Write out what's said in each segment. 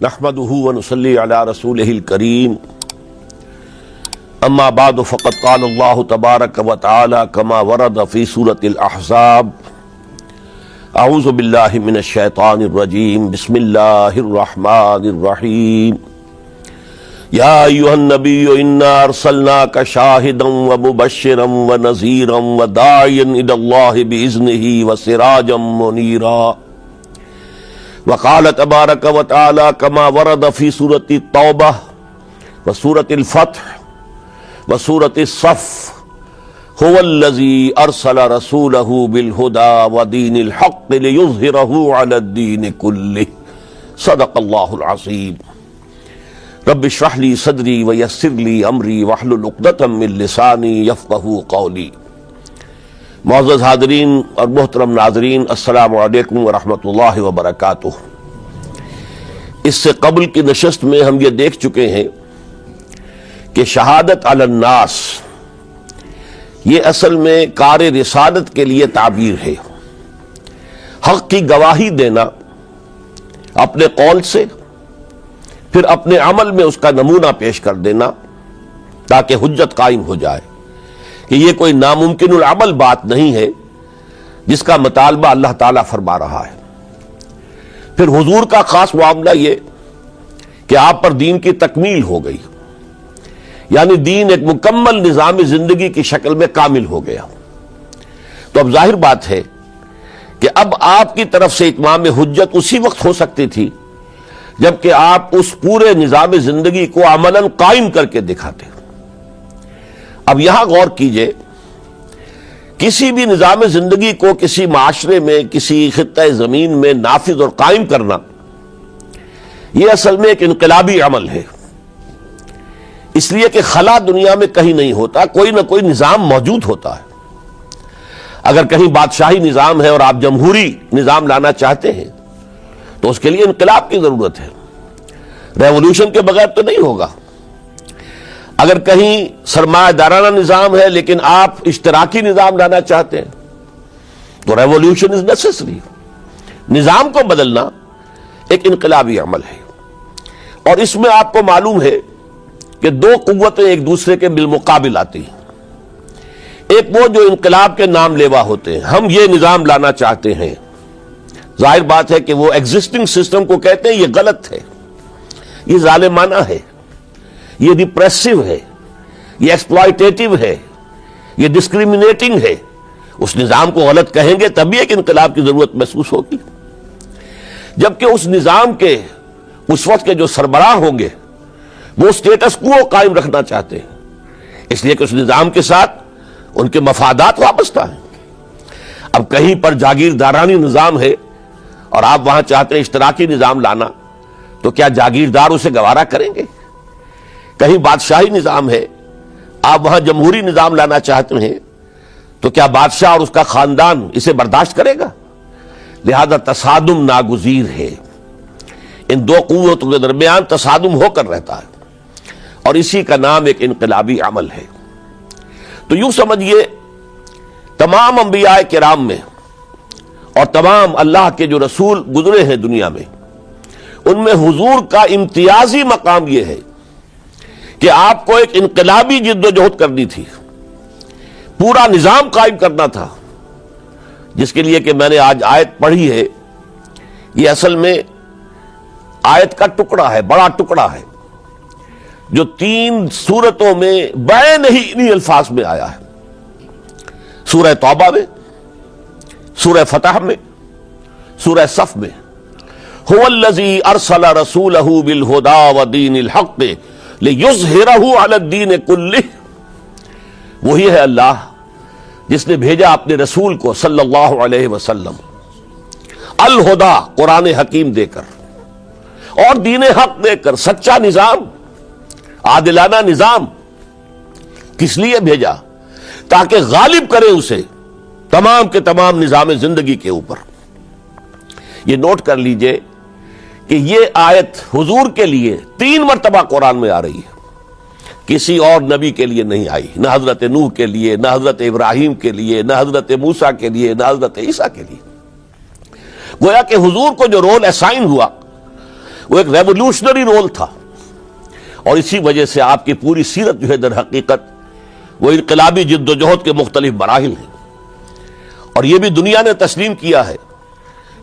نحمده ونصلي على رسوله الكريم اما بعد فقد قال الله تبارك وتعالى كما ورد في سورة الأحزاب اعوذ بالله من الشيطان الرجيم بسم الله الرحمن الرحيم يا أيها النبي إنا أرسلناك شاهدا ومبشرا ونذيرا وداعيا إلى الله بإذنه وسراجا منيرا وقال تبارك وتعالى كما ورد في سورة التوبة وسورة الفتح وسورة الصف هو الذي أرسل رسوله بالهدى ودين الحق ليظهره على الدين كله صدق الله العظيم رب اشرح لي صدري ويسر لي امری واحلل عقدۃ من لسانی یفقہوا قولی۔ معزز حاضرین اور محترم ناظرین، السلام علیکم ورحمۃ اللہ وبرکاتہ۔ اس سے قبل کی نشست میں ہم یہ دیکھ چکے ہیں کہ شہادت علی الناس یہ اصل میں کار رسالت کے لیے تعبیر ہے، حق کی گواہی دینا اپنے قول سے، پھر اپنے عمل میں اس کا نمونہ پیش کر دینا تاکہ حجت قائم ہو جائے کہ یہ کوئی ناممکن العمل بات نہیں ہے جس کا مطالبہ اللہ تعالیٰ فرما رہا ہے۔ پھر حضور کا خاص معاملہ یہ کہ آپ پر دین کی تکمیل ہو گئی، یعنی دین ایک مکمل نظام زندگی کی شکل میں کامل ہو گیا۔ تو اب ظاہر بات ہے کہ اب آپ کی طرف سے اتمام حجت اسی وقت ہو سکتی تھی جبکہ آپ اس پورے نظام زندگی کو عملاً قائم کر کے دکھاتے۔ اب یہاں غور کیجئے، کسی بھی نظام زندگی کو کسی معاشرے میں، کسی خطہ زمین میں نافذ اور قائم کرنا یہ اصل میں ایک انقلابی عمل ہے، اس لیے کہ خلا دنیا میں کہیں نہیں ہوتا، کوئی نہ کوئی نظام موجود ہوتا ہے۔ اگر کہیں بادشاہی نظام ہے اور آپ جمہوری نظام لانا چاہتے ہیں تو اس کے لیے انقلاب کی ضرورت ہے، ریولوشن کے بغیر تو نہیں ہوگا۔ اگر کہیں سرمایہ دارانہ نظام ہے لیکن آپ اشتراکی نظام لانا چاہتے ہیں تو ریولوشن از نیسیسری۔ نظام کو بدلنا ایک انقلابی عمل ہے، اور اس میں آپ کو معلوم ہے کہ دو قوتیں ایک دوسرے کے بالمقابل آتی ہیں۔ ایک وہ جو انقلاب کے نام لیوا ہوتے ہیں، ہم یہ نظام لانا چاہتے ہیں، ظاہر بات ہے کہ وہ ایگزسٹنگ سسٹم کو کہتے ہیں یہ غلط ہے، یہ ظالمانہ ہے، یہ ڈپریسو ہے، یہ ایکسپلائٹیٹو ہے، یہ ڈسکریمنیٹنگ ہے۔ اس نظام کو غلط کہیں گے تبھی ایک انقلاب کی ضرورت محسوس ہوگی۔ جبکہ اس نظام کے اس وقت کے جو سربراہ ہوں گے وہ سٹیٹس کو قائم رکھنا چاہتے ہیں، اس لیے کہ اس نظام کے ساتھ ان کے مفادات وابستہ ہیں۔ اب کہیں پر جاگیردارانی نظام ہے اور آپ وہاں چاہتے ہیں اشتراکی نظام لانا، تو کیا جاگیردار اسے گوارا کریں گے؟ کہیں بادشاہی نظام ہے، آپ وہاں جمہوری نظام لانا چاہتے ہیں، تو کیا بادشاہ اور اس کا خاندان اسے برداشت کرے گا؟ لہذا تصادم ناگزیر ہے، ان دو قوتوں کے درمیان تصادم ہو کر رہتا ہے، اور اسی کا نام ایک انقلابی عمل ہے۔ تو یوں سمجھیے تمام انبیاء کرام میں اور تمام اللہ کے جو رسول گزرے ہیں دنیا میں، ان میں حضور کا امتیازی مقام یہ ہے کہ آپ کو ایک انقلابی جد و جہد کرنی تھی، پورا نظام قائم کرنا تھا، جس کے لیے کہ میں نے آج آیت پڑھی ہے، یہ اصل میں آیت کا ٹکڑا ہے، بڑا ٹکڑا ہے، جو 3 سورتوں میں بین ہی انہی الفاظ میں آیا ہے۔ سورہ توبہ میں، سورہ فتح میں، سورہ صف میں، هو الذی ارسل رسولہ بالہدی ودین الحق لیظہرہ علی الدین کلہ۔ وہی ہے اللہ جس نے بھیجا اپنے رسول کو صلی اللہ علیہ وسلم الہدی قرآن حکیم دے کر اور دین حق دے کر، سچا نظام، عادلانہ نظام۔ کس لیے بھیجا؟ تاکہ غالب کرے اسے تمام کے تمام نظام زندگی کے اوپر۔ یہ نوٹ کر لیجئے کہ یہ آیت حضور کے لیے 3 مرتبہ قرآن میں آ رہی ہے، کسی اور نبی کے لیے نہیں آئی، نہ حضرت نوح کے لیے، نہ حضرت ابراہیم کے لیے، نہ حضرت موسیٰ کے لیے، نہ حضرت عیسیٰ کے لیے۔ گویا کہ حضور کو جو رول اسائن ہوا وہ ایک ریولوشنری رول تھا، اور اسی وجہ سے آپ کی پوری سیرت جو ہے در حقیقت وہ انقلابی جد و جہد کے مختلف مراحل ہیں. اور یہ بھی دنیا نے تسلیم کیا ہے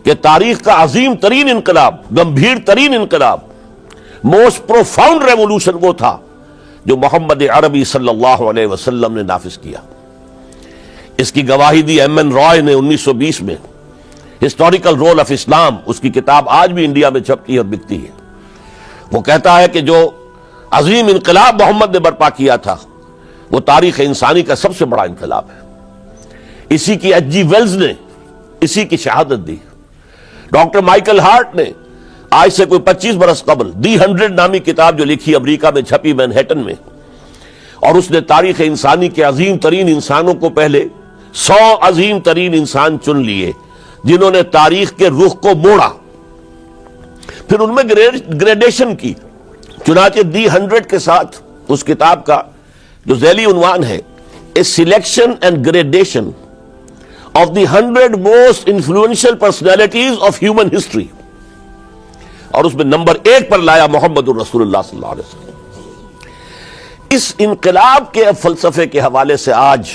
کہ تاریخ کا عظیم ترین انقلاب، گمبھیر ترین انقلاب، موسٹ پروفاؤنڈ ریولوشن وہ تھا جو محمد عربی صلی اللہ علیہ وسلم نے نافذ کیا. اس کی گواہی دی ایم این رائے نے 1920 میں ہسٹوریکل رول آف اسلام، اس کی کتاب آج بھی انڈیا میں چھپتی ہے اور بکتی ہے. وہ کہتا ہے کہ جو عظیم انقلاب محمد نے برپا کیا تھا وہ تاریخ انسانی کا سب سے بڑا انقلاب ہے. اسی کی ایچ جی ویلز نے اسی کی شہادت دی. ڈاکٹر مائیکل ہارٹ نے آج سے کوئی 25 برس قبل دی 100 نامی کتاب جو لکھی، امریکہ میں چھپی مینہٹن میں، اور اس نے تاریخ انسانی کے عظیم ترین انسانوں کو پہلے 100 عظیم ترین انسان چن لیے جنہوں نے تاریخ کے رخ کو موڑا، پھر ان میں گریڈیشن کی. چنانچہ دی 100 کے ساتھ اس کتاب کا جو ذیلی عنوان ہے a selection and gradation of the 100 most influential personalities of human history, اور اس میں نمبر 1 پر لایا محمد الرسول اللہ صلی اللہ علیہ وسلم. اس انقلاب کے فلسفے کے حوالے سے آج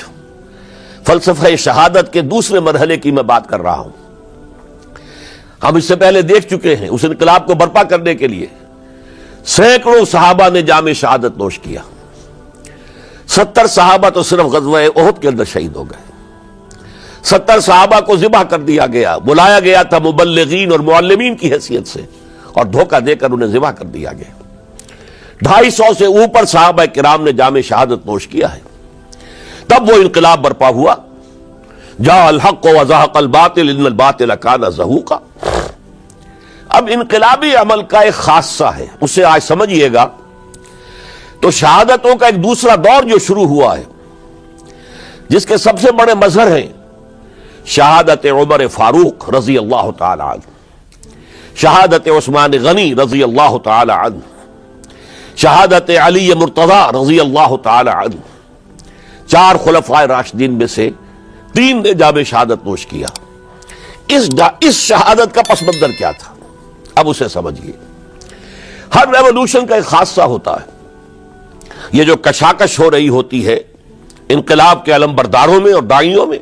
فلسفہ شہادت کے دوسرے مرحلے کی میں بات کر رہا ہوں. ہم اس سے پہلے دیکھ چکے ہیں اس انقلاب کو برپا کرنے کے لیے سینکڑوں صحابہ نے جام شہادت نوش کیا. 70 صحابہ تو صرف غزوہ احد کے اندر شہید ہو گئے. 70 صحابہ کو ذبح کر دیا گیا، بلایا گیا تھا مبلغین اور معلمین کی حیثیت سے، اور دھوکہ دے کر انہیں ذبح کر دیا گیا. 250 سے اوپر صحابہ کرام نے جام شہادت نوش کیا ہے. تب وہ انقلاب برپا ہوا. جاء الحق وزهق الباطل ان الباطل كان زهوقا. اب انقلابی عمل کا ایک خاصہ ہے، اسے آج سمجھیے گا. تو شہادتوں کا ایک دوسرا دور جو شروع ہوا ہے، جس کے سب سے بڑے مظہر ہیں شہادت عمر فاروق رضی اللہ تعالی عنہ، شہادت عثمان غنی رضی اللہ تعالی عنہ، شہادت علی مرتضی رضی اللہ تعالی عنہ. 4 خلفائے راشدین میں سے 3 نے جام شہادت نوش کیا. اس شہادت کا پس منظر کیا تھا، اب اسے سمجھیے. ہر ریولوشن کا ایک خاصہ ہوتا ہے. یہ جو کشاکش ہو رہی ہوتی ہے انقلاب کے علمبرداروں میں اور داعیوں میں،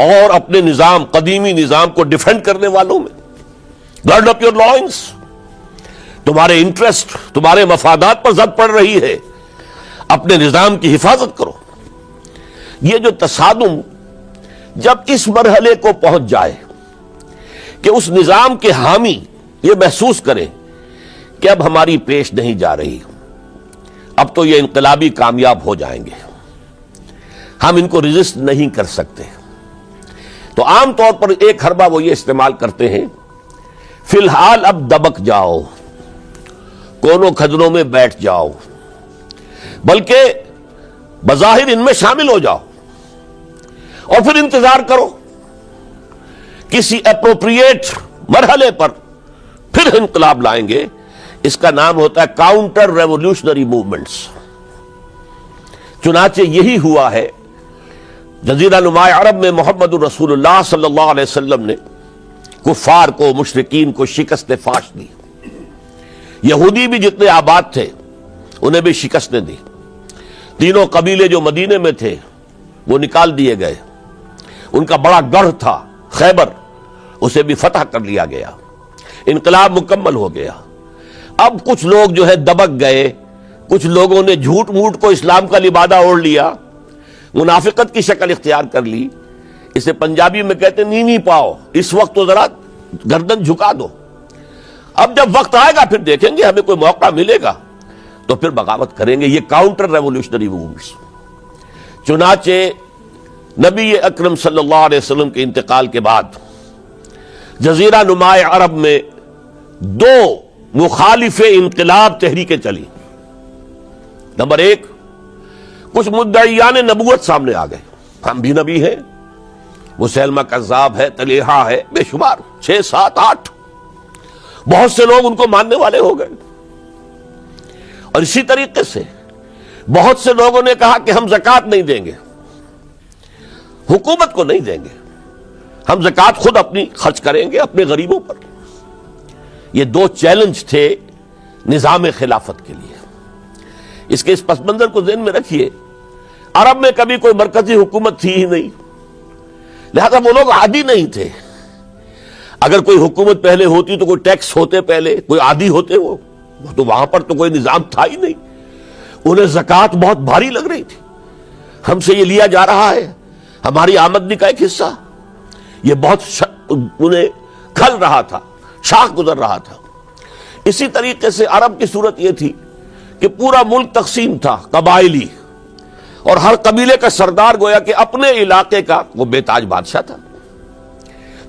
اور اپنے نظام، قدیمی نظام کو ڈیفینڈ کرنے والوں میں، گارڈ اپ یور لائنس، تمہارے انٹرسٹ، تمہارے مفادات پر زد پڑ رہی ہے، اپنے نظام کی حفاظت کرو. یہ جو تصادم جب اس مرحلے کو پہنچ جائے کہ اس نظام کے حامی یہ محسوس کریں کہ اب ہماری پیش نہیں جا رہی، اب تو یہ انقلابی کامیاب ہو جائیں گے، ہم ان کو ریزسٹ نہیں کر سکتے، تو عام طور پر ایک حربہ وہ یہ استعمال کرتے ہیں، فی الحال اب دبک جاؤ، کونوں کھدروں میں بیٹھ جاؤ، بلکہ بظاہر ان میں شامل ہو جاؤ، اور پھر انتظار کرو کسی اپروپریٹ مرحلے پر پھر انقلاب لائیں گے. اس کا نام ہوتا ہے کاؤنٹر ریولوشنری موومنٹس. چنانچہ یہی ہوا ہے. جزیرہ نما عرب میں محمد الرسول اللہ صلی اللہ علیہ وسلم نے کفار کو، مشرکین کو شکست فاش دی. یہودی بھی جتنے آباد تھے انہیں بھی شکستیں دی. 3 قبیلے جو مدینے میں تھے وہ نکال دیے گئے. ان کا بڑا گڑھ تھا خیبر، اسے بھی فتح کر لیا گیا. انقلاب مکمل ہو گیا. اب کچھ لوگ جو ہے دبک گئے، کچھ لوگوں نے جھوٹ موٹ کو اسلام کا لبادہ اوڑھ لیا، منافقت کی شکل اختیار کر لی. اسے پنجابی میں کہتے نینی پاؤ، اس وقت تو ذرا گردن جھکا دو، اب جب وقت آئے گا پھر دیکھیں گے، ہمیں کوئی موقع ملے گا تو پھر بغاوت کریں گے. یہ کاؤنٹر ریولوشنری موومنٹس. چنانچہ نبی اکرم صلی اللہ علیہ وسلم کے انتقال کے بعد جزیرہ نما عرب میں 2 مخالف انقلاب تحریکیں چلی. نمبر 1، کچھ مدعیان نبوت سامنے آ گئے، ہم بھی نبی ہیں، مسیلمہ کذاب ہے، طلیحہ ہے، بے شمار 6، 7، 8 بہت سے لوگ ان کو ماننے والے ہو گئے. اور اسی طریقے سے بہت سے لوگوں نے کہا کہ ہم زکوٰۃ نہیں دیں گے، حکومت کو نہیں دیں گے، ہم زکوٰۃ خود اپنی خرچ کریں گے اپنے غریبوں پر. یہ دو چیلنج تھے نظام خلافت کے لیے. اس کے اس پس منظر کو ذہن میں رکھیے. عرب میں کبھی کوئی مرکزی حکومت تھی ہی نہیں، لہذا وہ لوگ عادی نہیں تھے. اگر کوئی حکومت پہلے ہوتی تو کوئی ٹیکس ہوتے، پہلے کوئی عادی ہوتے، وہ تو وہاں پر تو کوئی نظام تھا ہی نہیں. انہیں زکوٰۃ بہت بھاری لگ رہی تھی. ہم سے یہ لیا جا رہا ہے، ہماری آمدنی کا ایک حصہ. یہ بہت انہیں کھل رہا تھا، شاخ گزر رہا تھا. اسی طریقے سے عرب کی صورت یہ تھی کہ پورا ملک تقسیم تھا، قبائلی، اور ہر قبیلے کا سردار گویا کہ اپنے علاقے کا وہ بے تاج بادشاہ تھا.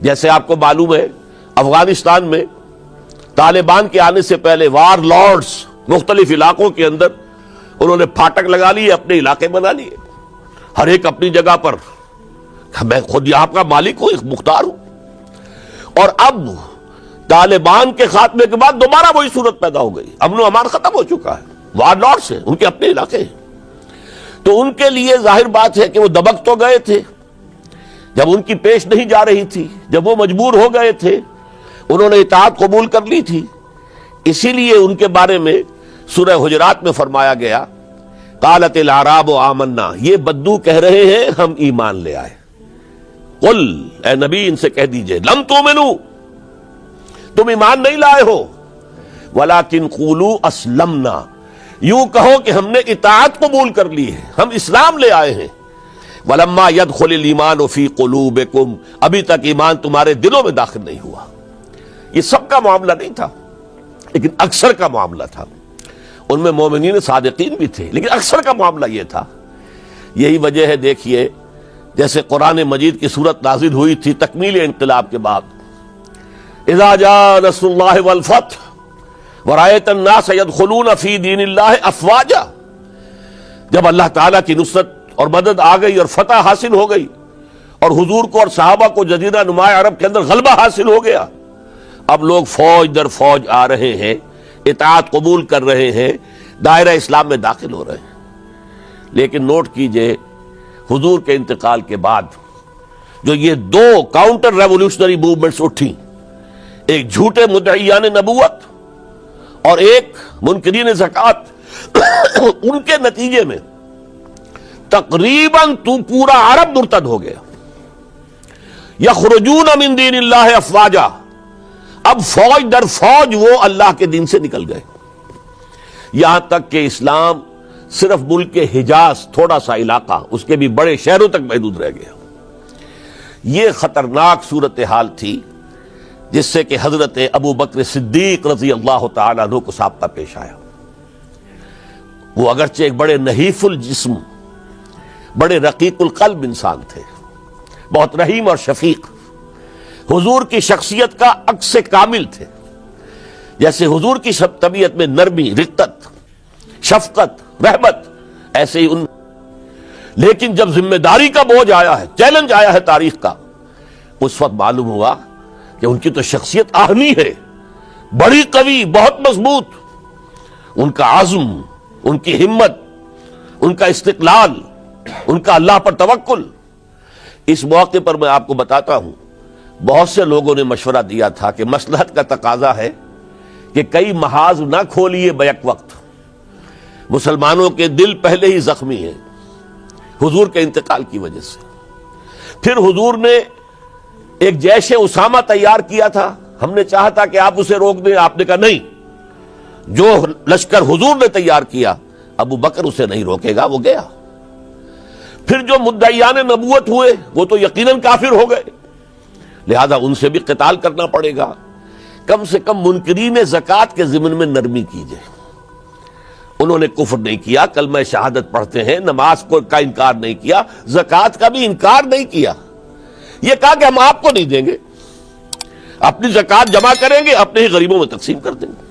جیسے آپ کو معلوم ہے افغانستان میں طالبان کے آنے سے پہلے وار لارڈز مختلف علاقوں کے اندر انہوں نے پھاٹک لگا لیے، اپنے علاقے بنا لیے، ہر ایک اپنی جگہ پر. میں خود یہاں کا مالک ہوں، مختار ہوں. اور اب طالبان کے خاتمے کے بعد دوبارہ وہی صورت پیدا ہو گئی. امن و امان ختم ہو چکا ہے، وار لارڈز ہیں، ان کے اپنے علاقے ہیں. تو ان کے لیے ظاہر بات ہے کہ وہ دبک تو گئے تھے جب ان کی پیش نہیں جا رہی تھی، جب وہ مجبور ہو گئے تھے، انہوں نے اطاعت قبول کر لی تھی. اسی لیے ان کے بارے میں سورہ حجرات میں فرمایا گیا قالت الاعراب آمنا، یہ بدو کہہ رہے ہیں ہم ایمان لے آئے. قل، اے نبی ان سے کہہ دیجئے، لم تؤمنوا، تم ایمان نہیں لائے ہو، ولکن قولوا اسلمنا، یوں کہو کہ ہم نے اطاعت قبول کر لی ہے، ہم اسلام لے آئے ہیں. ولما يدخل الايمان في قلوبكم، ابھی تک ایمان تمہارے دلوں میں داخل نہیں ہوا. یہ سب کا معاملہ نہیں تھا، لیکن اکثر کا معاملہ تھا. ان میں مومنین صادقین بھی تھے، لیکن اکثر کا معاملہ یہ تھا. یہی وجہ ہے، دیکھیے جیسے قرآن مجید کی صورت نازل ہوئی تھی تکمیل انقلاب کے بعد، اذا جاء نصر اللہ والفتح ورأيت الناس يدخلون في دین اللہ افواجا، جب اللہ تعالیٰ کی نصرت اور مدد آ گئی اور فتح حاصل ہو گئی اور حضور کو اور صحابہ کو جزیرہ نما عرب کے اندر غلبہ حاصل ہو گیا، اب لوگ فوج در فوج آ رہے ہیں، اطاعت قبول کر رہے ہیں، دائرہ اسلام میں داخل ہو رہے ہیں. لیکن نوٹ کیجئے حضور کے انتقال کے بعد جو یہ دو کاؤنٹر ریولوشنری موومنٹس اٹھیں، ایک جھوٹے مدعیان نبوت اور ایک منکرین زکوٰۃ، ان کے نتیجے میں تقریباً تو پورا عرب مرتد ہو گیا. یخرجون من دین اللہ افواجا، اب فوج در فوج وہ اللہ کے دین سے نکل گئے. یہاں تک کہ اسلام صرف ملک کے حجاز، تھوڑا سا علاقہ، اس کے بھی بڑے شہروں تک محدود رہ گیا. یہ خطرناک صورتحال تھی جس سے کہ حضرت ابو بکر صدیق رضی اللہ تعالیٰ عنہ کو سابقہ پیش آیا. وہ اگرچہ ایک بڑے نحیف الجسم، بڑے رقیق القلب انسان تھے، بہت رحیم اور شفیق، حضور کی شخصیت کا عکس کامل تھے. جیسے حضور کی طبیعت میں نرمی، رقت، شفقت، رحمت، ایسے ہی ان. لیکن جب ذمہ داری کا بوجھ آیا ہے، چیلنج آیا ہے تاریخ کا، اس وقت معلوم ہوا کہ ان کی تو شخصیت آہنی ہے، بڑی قوی، بہت مضبوط. ان کا عزم، ان کی ہمت، ان کا استقلال، ان کا اللہ پر توکل. اس موقع پر میں آپ کو بتاتا ہوں، بہت سے لوگوں نے مشورہ دیا تھا کہ مصلحت کا تقاضا ہے کہ کئی محاذ نہ کھولیے بیک وقت. مسلمانوں کے دل پہلے ہی زخمی ہیں حضور کے انتقال کی وجہ سے. پھر حضور نے ایک جیش اسامہ تیار کیا تھا، ہم نے چاہا تھا کہ آپ اسے روک دیں، آپ نے کہا نہیں، جو لشکر حضور نے تیار کیا ابو بکر اسے نہیں روکے گا، وہ گیا. پھر جو مدعیان نبوت ہوئے وہ تو یقیناً کافر ہو گئے، لہذا ان سے بھی قتال کرنا پڑے گا. کم سے کم منکرین زکوٰۃ کے ضمن میں نرمی کیجئے. انہوں نے کفر نہیں کیا، کلمہ شہادت پڑھتے ہیں، نماز کا انکار نہیں کیا، زکوٰۃ کا بھی انکار نہیں کیا. یہ کہا کہ ہم آپ کو نہیں دیں گے، اپنی زکوٰۃ جمع کریں گے، اپنے ہی غریبوں میں تقسیم کر دیں گے.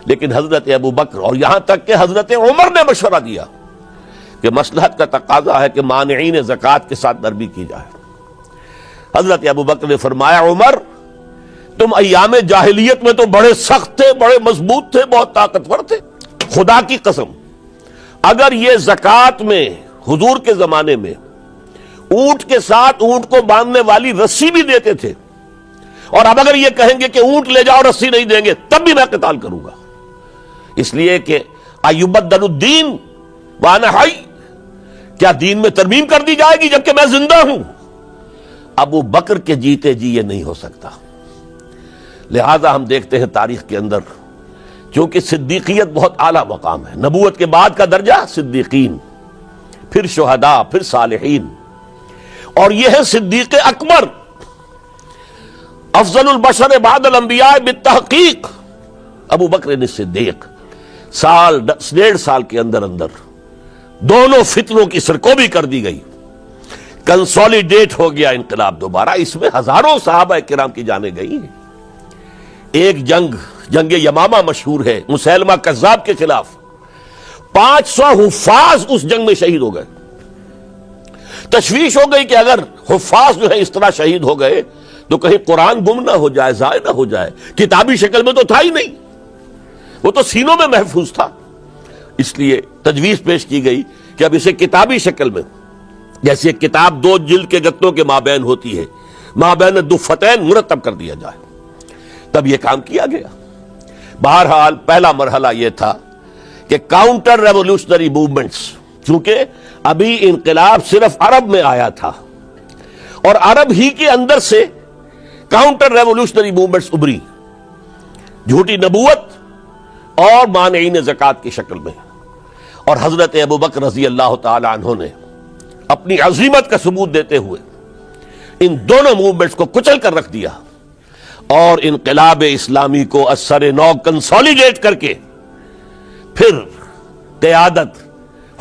لیکن حضرت ابو بکر اور یہاں تک کہ حضرت عمر نے مشورہ دیا کہ مصلحت کا تقاضا ہے کہ مانعین زکوٰۃ کے ساتھ نرمی کی جائے. حضرت ابو بکر نے فرمایا، عمر تم ایام جاہلیت میں تو بڑے سخت تھے، بڑے مضبوط تھے، بہت طاقتور تھے. خدا کی قسم اگر یہ زکوٰۃ میں حضور کے زمانے میں اونٹ کے ساتھ اونٹ کو باندھنے والی رسی بھی دیتے تھے اور اب اگر یہ کہیں گے کہ اونٹ لے جاؤ رسی نہیں دیں گے تب بھی میں قتال کروں گا، اس لیے کہ ایبدل الدین وانا حی، کیا دین میں ترمیم کر دی جائے گی جبکہ میں زندہ ہوں؟ ابو بکر کے جیتے جی یہ نہیں ہو سکتا۔ لہذا ہم دیکھتے ہیں تاریخ کے اندر، چونکہ صدیقیت بہت اعلیٰ مقام ہے، نبوت کے بعد کا درجہ صدیقین، پھر شہداء، پھر صالحین، اور یہ ہے صدیق اکبر، افضل البشر بعد الانبیاء بالتحقیق، ابو بکر صدیق۔ سال 1.5 سال کے اندر دونوں فتنوں کی سرکوبی کر دی گئی، کنسولیڈیٹ ہو گیا انقلاب دوبارہ، اس میں ہزاروں صحابہ کرام کی جانیں گئی ہیں۔ ایک جنگ یمامہ مشہور ہے، مسیلمہ کذاب کے خلاف 500 حفاظ اس جنگ میں شہید ہو گئے۔ تشویش ہو گئی کہ اگر حفاظ جو ہے اس طرح شہید ہو گئے تو کہیں قرآن گم نہ ہو جائے، ضائع نہ ہو جائے، کتابی شکل میں تو تھا ہی نہیں، وہ تو سینوں میں محفوظ تھا۔ اس لیے تجویز پیش کی گئی کہ اب اسے کتابی شکل میں، جیسے ایک کتاب 2 جلد کے گتوں کے مابین ہوتی ہے، مابین دفتین مرتب کر دیا جائے۔ تب یہ کام کیا گیا۔ بہرحال پہلا مرحلہ یہ تھا کہ کاؤنٹر ریولوشنری موومنٹس، چونکہ ابھی انقلاب صرف عرب میں آیا تھا اور عرب ہی کے اندر سے کاؤنٹر ریولوشنری موومنٹس ابری، جھوٹی نبوت اور مانعین زکوٰۃ کی شکل میں، اور حضرت ابو بکر رضی اللہ تعالی عنہ نے اپنی عظیمت کا ثبوت دیتے ہوئے ان دونوں موومنٹس کو کچل کر رکھ دیا اور انقلاب اسلامی کو اثر نو کنسولیڈیٹ کر کے پھر قیادت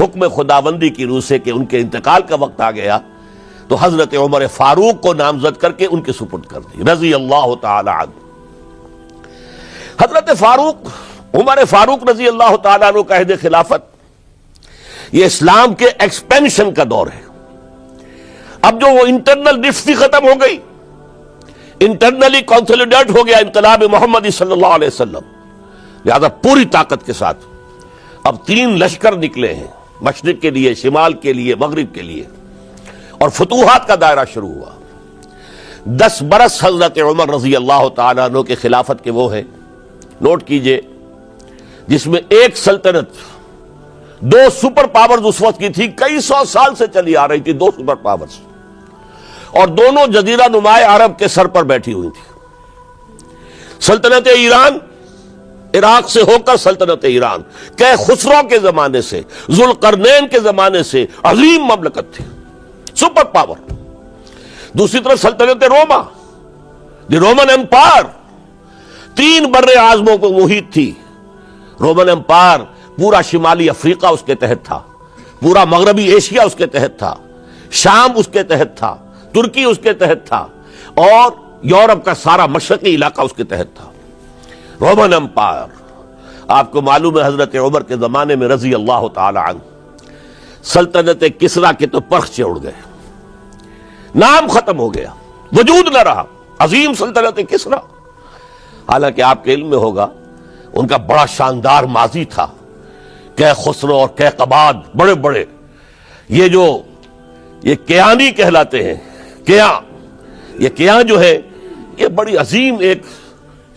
حکم خداوندی کی روح سے کہ ان کے انتقال کا وقت آ گیا تو حضرت عمر فاروق کو نامزد کر کے ان کے سپرد کر دی رضی اللہ تعالی عنہ۔ حضرت عمر فاروق رضی اللہ تعالیٰ عنہ کا عہد خلافت یہ اسلام کے ایکسپینشن کا دور ہے۔ اب جو وہ انٹرنل ڈفتی ختم ہو گئی، انٹرنلی کنسولیڈیٹ ہو گیا انقلاب محمدی صلی اللہ علیہ وسلم، لہذا پوری طاقت کے ساتھ اب 3 لشکر نکلے ہیں، مشرق کے لیے، شمال کے لیے، مغرب کے لیے، اور فتوحات کا دائرہ شروع ہوا۔ 10 برس حضرت عمر رضی اللہ تعالیٰ عنہ کے خلافت کے وہ ہیں، نوٹ کیجئے، جس میں ایک سلطنت 2 سپر پاورز اس وقت کی تھی، کئی 100 سال سے چلی آ رہی تھی، 2 سپر پاورز، اور دونوں جزیرہ نمائے عرب کے سر پر بیٹھی ہوئی تھی۔ سلطنت ایران، عراق سے ہو کر سلطنت ایران، کہ خسرو کے زمانے سے، ذوالقرنین کے زمانے سے عظیم مملکت تھی، سپر پاور۔ دوسری طرف سلطنت روما، دی رومن امپائر، 3 بر اعظموں کو محیط تھی۔ رومن امپائر پورا شمالی افریقہ اس کے تحت تھا، پورا مغربی ایشیا اس کے تحت تھا، شام اس کے تحت تھا، ترکی اس کے تحت تھا، اور یورپ کا سارا مشرقی علاقہ اس کے تحت تھا۔ رومن امپائر، آپ کو معلوم ہے حضرت عمر کے زمانے میں رضی اللہ تعالی عنہ سلطنت کسریٰ کے تو پرخچے اڑ گئے، نام ختم ہو گیا، وجود نہ رہا عظیم سلطنت کسریٰ۔ حالانکہ آپ کے علم میں ہوگا ان کا بڑا شاندار ماضی تھا، کہ خسرو اور کیقباد، بڑے بڑے یہ کیانی کہلاتے ہیں، یہ کیان جو ہے یہ بڑی عظیم ایک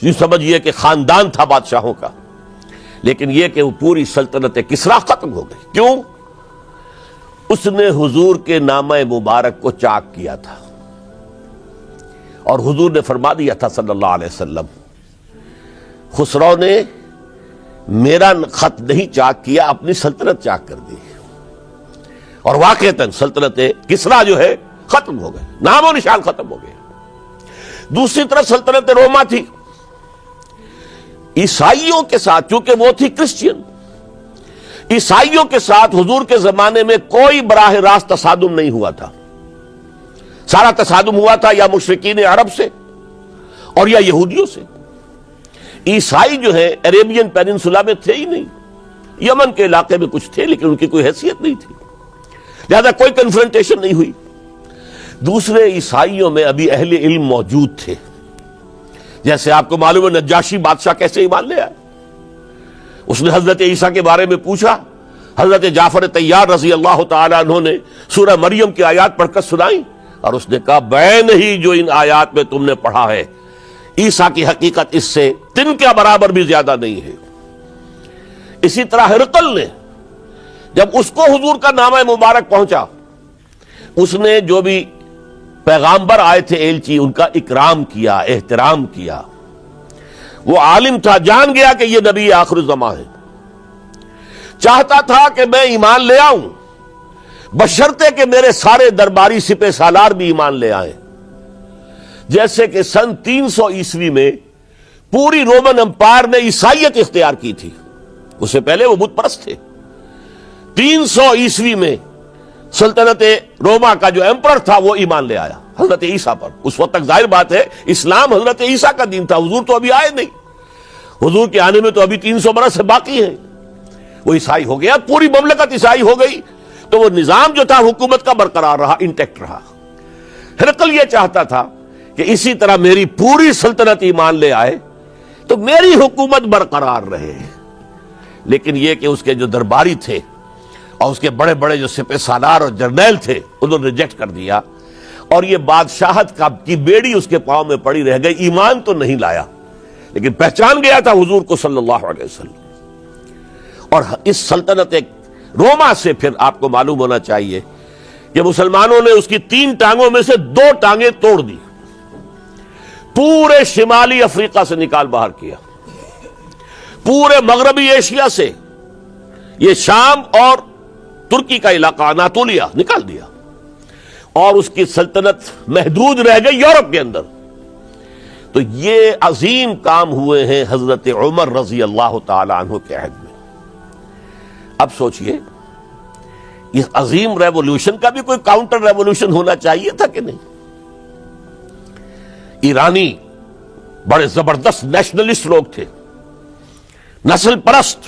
یوں سمجھیے کہ خاندان تھا بادشاہوں کا، لیکن یہ کہ وہ پوری سلطنت کسریٰ ختم ہو گئی۔ کیوں؟ اس نے حضور کے نامہ مبارک کو چاک کیا تھا، اور حضور نے فرما دیا تھا صلی اللہ علیہ وسلم، خسرو نے میرا خط نہیں چاک کیا، اپنی سلطنت چاک کر دی، اور واقعتاً سلطنت کسریٰ جو ہے ختم ہو گئے، نام و نشان ختم ہو گئے۔ دوسری طرف سلطنت روما تھی، عیسائیوں کے ساتھ، چونکہ وہ تھی کرسچین، عیسائیوں کے ساتھ حضور کے زمانے میں کوئی براہ راست تصادم نہیں ہوا تھا، سارا تصادم ہوا تھا یا مشرکین عرب سے اور یا یہودیوں سے۔ عیسائی جو ہے عربین پیننسولا میں تھے ہی نہیں، یمن کے علاقے میں کچھ تھے لیکن ان کی کوئی حیثیت نہیں تھی، لہذا کوئی کنفرنٹیشن نہیں ہوئی۔ دوسرے عیسائیوں میں ابھی اہل علم موجود تھے، جیسے آپ کو معلوم ہے نجاشی بادشاہ کیسے ایمان لے آئے، اس نے حضرت عیسیٰ کے بارے میں پوچھا، حضرت جعفر طیار رضی اللہ تعالی عنہ نے سورہ مریم کی آیات پڑھ کر سنائی، اور اس نے کہا بین ہی جو ان آیات میں تم نے پڑھا ہے عیسیٰ کی حقیقت اس سے تن کے برابر بھی زیادہ نہیں ہے۔ اسی طرح ہرقل نے جب اس کو حضور کا نامہ مبارک پہنچا، اس نے جو بھی پیغامبر آئے تھے ایلچی، ان کا اکرام کیا، احترام کیا۔ وہ عالم تھا، جان گیا کہ یہ نبی آخر الزماں ہے، چاہتا تھا کہ میں ایمان لے آؤں بشرطے کہ میرے سارے درباری سپہ سالار بھی ایمان لے آئیں۔ جیسے کہ سن 300 عیسوی میں پوری رومن امپائر نے عیسائیت اختیار کی تھی، اس سے پہلے وہ بت پرست تھے۔ 300 عیسوی میں سلطنت روما کا جو ایمپرر تھا وہ ایمان لے آیا حضرت عیسیٰ پر۔ اس وقت تک ظاہر بات ہے اسلام حضرت عیسیٰ کا دین تھا، حضور تو ابھی آئے نہیں، حضور کے آنے میں تو ابھی 300 برس سے باقی ہیں۔ وہ عیسائی ہو گیا، پوری مملکت عیسائی ہو گئی، تو وہ نظام جو تھا حکومت کا برقرار رہا، انٹیکٹ رہا۔ ہرقل یہ چاہتا تھا کہ اسی طرح میری پوری سلطنت ایمان لے آئے تو میری حکومت برقرار رہے، لیکن یہ کہ اس کے جو درباری تھے اور اس کے بڑے بڑے جو سپہ سالار اور جرنیل تھے انہوں نے ریجیکٹ کر دیا، اور یہ بادشاہت کی بیڑی اس کے پاؤں میں پڑی رہ گئی۔ ایمان تو نہیں لایا لیکن پہچان گیا تھا حضور کو صلی اللہ علیہ وسلم۔ اور اس سلطنت روما سے پھر آپ کو معلوم ہونا چاہیے کہ مسلمانوں نے اس کی 3 ٹانگوں میں سے 2 ٹانگیں توڑ دی، پورے شمالی افریقہ سے نکال باہر کیا، پورے مغربی ایشیا سے، یہ شام اور ترکی کا علاقہ اناطولیہ نکال دیا، اور اس کی سلطنت محدود رہ گئی یورپ کے اندر۔ تو یہ عظیم کام ہوئے ہیں حضرت عمر رضی اللہ تعالی عنہ کے عہد میں۔ اب سوچئے اس عظیم ریولوشن کا بھی کوئی کاؤنٹر ریولوشن ہونا چاہیے تھا کہ نہیں؟ ایرانی بڑے زبردست نیشنلسٹ لوگ تھے، نسل پرست،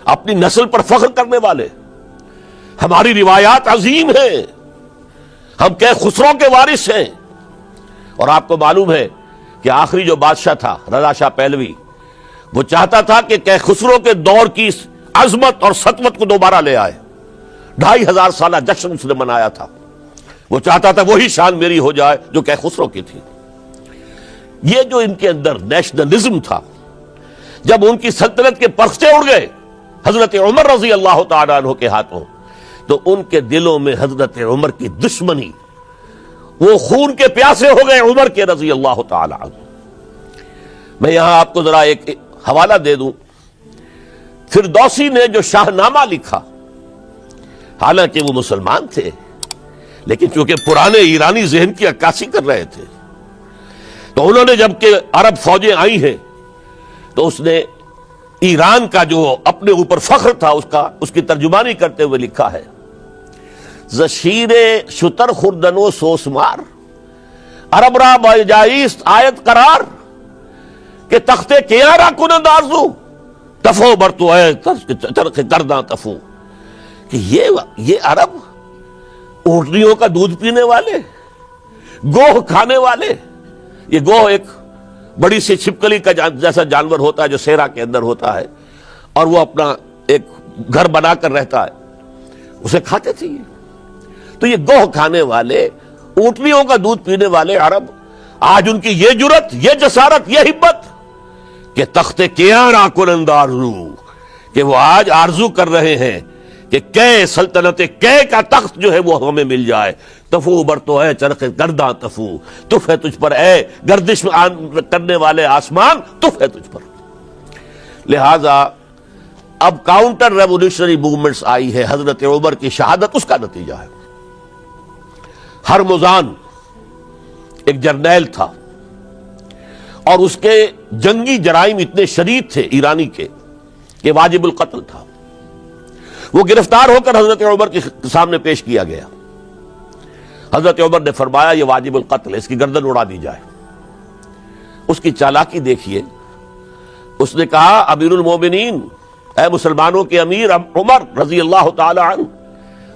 اپنی نسل پر فخر کرنے والے، ہماری روایات عظیم ہیں، ہم خسرو کے وارث ہیں۔ اور آپ کو معلوم ہے کہ آخری جو بادشاہ تھا رضا شاہ پہلوی، وہ چاہتا تھا کہ خسرو کے دور کی عظمت اور سطوت کو دوبارہ لے آئے۔ 2500 سالہ جشن اس نے منایا تھا، وہ چاہتا تھا وہی شان میری ہو جائے جو خسرو کی تھی۔ یہ جو ان کے اندر نیشنلزم تھا، جب ان کی سلطنت کے پرچے اڑ گئے حضرت عمر رضی اللہ تعالیٰ عنہ کے ہاتھوں، تو ان کے دلوں میں حضرت عمر کی دشمنی، وہ خون کے پیاسے ہو گئے عمر کے رضی اللہ تعالیٰ عنہ۔ میں یہاں آپ کو ذرا ایک حوالہ دے دوں، فردوسی نے جو شاہ نامہ لکھا، حالانکہ وہ مسلمان تھے لیکن چونکہ پرانے ایرانی ذہن کی عکاسی کر رہے تھے، تو انہوں نے جب کہ عرب فوجیں آئی ہیں تو اس نے ایران کا جو اپنے اوپر فخر تھا اس کی ترجمانی کرتے ہوئے لکھا ہے، زشیر شتر خوردن و سوسمار عرب را بجائیست آیت قرار کہ تخت کیارا کنند آرزو تفو برتو ہے چرخ کرداں تفو، کہ یہ عرب اونٹنیوں کا دودھ پینے والے، گوہ کھانے والے، یہ گوہ ایک بڑی سی چھپکلی کا جیسا جانور ہوتا ہے جو صحرا کے اندر ہوتا ہے، اور وہ اپنا ایک گھر بنا کر رہتا ہے، اسے کھاتے تھے یہ۔ تو یہ گوہ کھانے والے، اونٹنیوں کا دودھ پینے والے عرب، آج ان کی یہ جرت، یہ جسارت، یہ ہمت کہ تخت کیارا کنند آرزو، کہ وہ آج آرزو کر رہے ہیں کہ سلطنت کا تخت جو ہے وہ ہمیں مل جائے۔ تفو برتو ہے چرخ گرداں تفو، تف ہے تجھ پر اے گردش کرنے والے آسمان، تف ہے تجھ پر۔ لہذا اب کاؤنٹر ریولوشنری موومنٹس آئی ہے، حضرت عمر کی شہادت اس کا نتیجہ ہے۔ ہرمزان ایک جرنیل تھا اور اس کے جنگی جرائم اتنے شدید تھے ایرانی کے کہ واجب القتل تھا۔ وہ گرفتار ہو کر حضرت عمر کے سامنے پیش کیا گیا۔ حضرت عمر نے فرمایا یہ واجب القتل ہے، اس کی گردن اڑا دی جائے۔ اس کی چالاکی دیکھیے، اس نے کہا امیر المومنین، اے مسلمانوں کے امیر عمر رضی اللہ تعالی عنہ،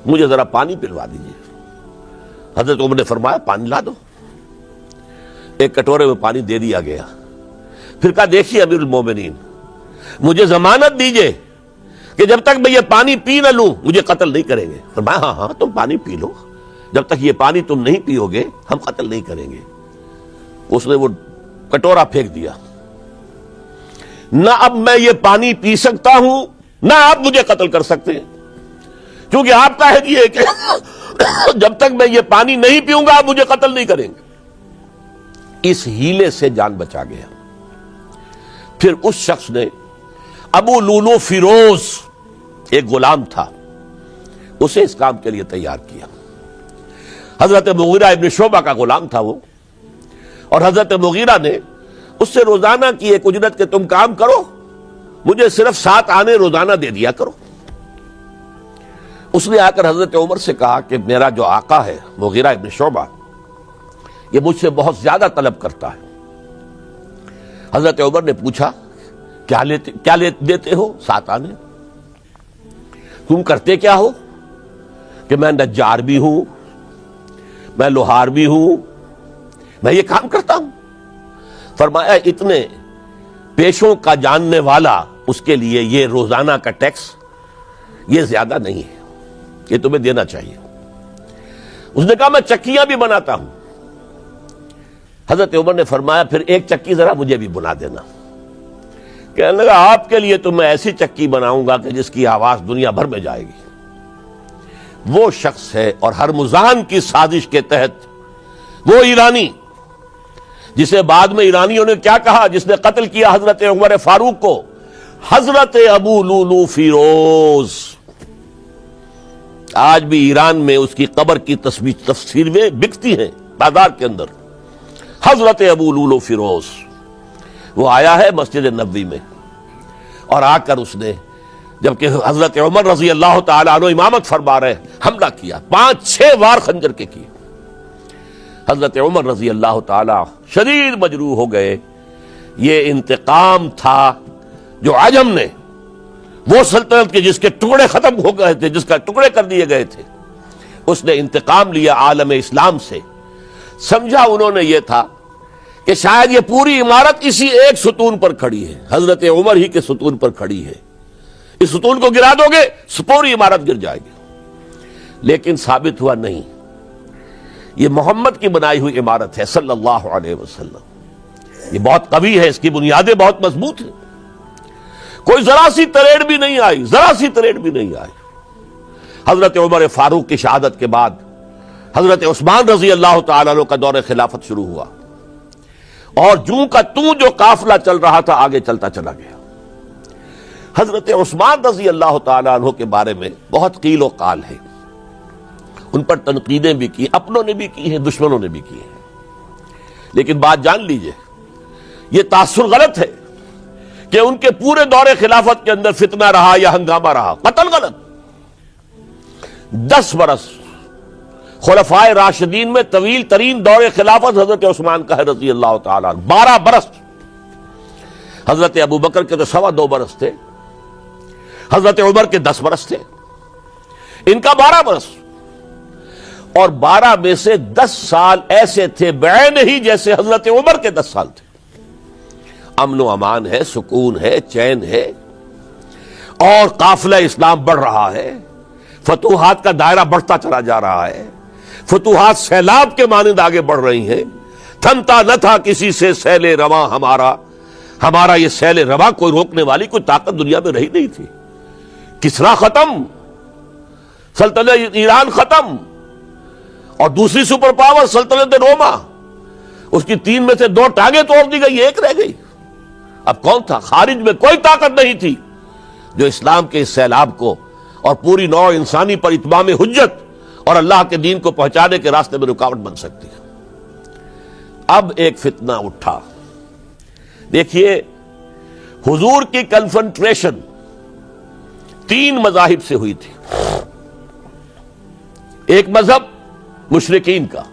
مجھے ذرا پانی پلوا دیجیے۔ حضرت عمر نے فرمایا پانی لا دو۔ ایک کٹورے میں پانی دے دیا گیا، پھر کہا دیکھیے امیر المومنین، مجھے ضمانت دیجیے کہ جب تک میں یہ پانی پی نہ لوں مجھے قتل نہیں کریں گے۔ فرمایا ہاں ہاں تم پانی پی لو، جب تک یہ پانی تم نہیں پیو گے ہم قتل نہیں کریں گے۔ اس نے وہ کٹورا پھینک دیا، نہ اب میں یہ پانی پی سکتا ہوں نہ آپ مجھے قتل کر سکتے ہیں، کیونکہ آپ کا عہد یہ ہے کہ جب تک میں یہ پانی نہیں پیوں گا آپ مجھے قتل نہیں کریں گے۔ اس ہیلے سے جان بچا گیا۔ پھر اس شخص نے ابو لولو فیروز ایک غلام تھا، اسے اس کام کے لیے تیار کیا۔ حضرت مغیرہ ابن شعبہ کا غلام تھا وہ، اور حضرت مغیرہ نے اس سے روزانہ کی ایک اجرت کہ تم کام کرو، مجھے صرف 7 آنے روزانہ دے دیا کرو۔ اس نے آ کر حضرت عمر سے کہا کہ میرا جو آقا ہے مغیرہ ابن شعبہ یہ مجھ سے بہت زیادہ طلب کرتا ہے۔ حضرت عمر نے پوچھا کیا دیتے ہو؟ 7 آنے۔ تم کرتے کیا ہو؟ کہ میں نجار بھی ہوں، میں لوہار بھی ہوں، میں یہ کام کرتا ہوں۔ فرمایا اتنے پیشوں کا جاننے والا اس کے لیے یہ روزانہ کا ٹیکس یہ زیادہ نہیں ہے، یہ تمہیں دینا چاہیے۔ اس نے کہا میں چکیاں بھی بناتا ہوں۔ حضرت عمر نے فرمایا پھر ایک چکی ذرا مجھے بھی بنا دینا۔ کہنے لگا آپ کے لیے تو میں ایسی چکی بناؤں گا کہ جس کی آواز دنیا بھر میں جائے گی۔ وہ شخص ہے اور ہرمزان کی سازش کے تحت وہ ایرانی جسے بعد میں ایرانیوں نے کیا کہا، جس نے قتل کیا حضرت عمر فاروق کو، حضرت ابو لولو فیروز۔ آج بھی ایران میں اس کی قبر کی تصویریں بکتی ہیں بازار کے اندر، حضرت ابو لولو فیروز۔ وہ آیا ہے مسجد نبوی میں اور آ کر اس نے جبکہ حضرت عمر رضی اللہ تعالیٰ عنہ امامت فرما رہے حملہ کیا، 5-6 وار خنجر کے کیے۔ حضرت عمر رضی اللہ تعالیٰ شدید مجروح ہو گئے۔ یہ انتقام تھا جو عجم نے، وہ سلطنت کے جس کے ٹکڑے ختم ہو گئے تھے، جس کا ٹکڑے کر دیے گئے تھے، اس نے انتقام لیا عالم اسلام سے۔ سمجھا انہوں نے یہ تھا کہ شاید یہ پوری عمارت اسی ایک ستون پر کھڑی ہے، حضرت عمر ہی کے ستون پر کھڑی ہے، اس ستون کو گرا دو گے پوری عمارت گر جائے گی۔ لیکن ثابت ہوا نہیں، یہ محمد کی بنائی ہوئی عمارت ہے صلی اللہ علیہ وسلم، یہ بہت قوی ہے، اس کی بنیادیں بہت مضبوط ہیں، کوئی ذرا سی تریڑ بھی نہیں آئی، ذرا سی تریڑ بھی نہیں آئی۔ حضرت عمر فاروق کی شہادت کے بعد حضرت عثمان رضی اللہ تعالیٰ عنہ کا دور خلافت شروع ہوا، اور جوں کا توں جو قافلہ چل رہا تھا آگے چلتا چلا گیا۔ حضرت عثمان رضی اللہ تعالیٰ عنہ کے بارے میں بہت قیل و قال ہے، ان پر تنقیدیں بھی کی، اپنوں نے بھی کی ہیں، دشمنوں نے بھی کی ہیں۔ لیکن بات جان لیجئے، یہ تاثر غلط ہے کہ ان کے پورے دور خلافت کے اندر فتنہ رہا یا ہنگامہ رہا، قتل غلط۔ 10 برس خلفائے راشدین میں طویل ترین دور خلافت حضرت عثمان کا ہے رضی اللہ تعالیٰ عنہ، 12 برس۔ حضرت ابو بکر کے تو 2.25 برس تھے، حضرت عمر کے 10 برس تھے، ان کا 12 برس، اور 12 میں سے 10 سال ایسے تھے بعین ہی جیسے حضرت عمر کے 10 سال تھے۔ امن و امان ہے، سکون ہے، چین ہے، اور قافلہ اسلام بڑھ رہا ہے، فتوحات کا دائرہ بڑھتا چلا جا رہا ہے، فتوحات سیلاب کے مانند آگے بڑھ رہی ہیں۔ تھمتا نہ تھا کسی سے سیل رواں ہمارا یہ سیل رواں کوئی روکنے والی کوئی طاقت دنیا میں رہی نہیں تھی۔ کسرا ختم، سلطنت ایران ختم، اور دوسری سپر پاور سلطنت روما، اس کی 3 میں سے 2 ٹانگیں توڑ دی گئی، 1 رہ گئی۔ اب کون تھا؟ خارج میں کوئی طاقت نہیں تھی جو اسلام کے اس سیلاب کو اور پوری نوع انسانی پر اتمام حجت اور اللہ کے دین کو پہنچانے کے راستے میں رکاوٹ بن سکتی ہے۔ اب ایک فتنہ اٹھا، دیکھیے حضور کی کنفرنٹریشن 3 مذاہب سے ہوئی تھی۔ ایک مذہب مشرکین کا،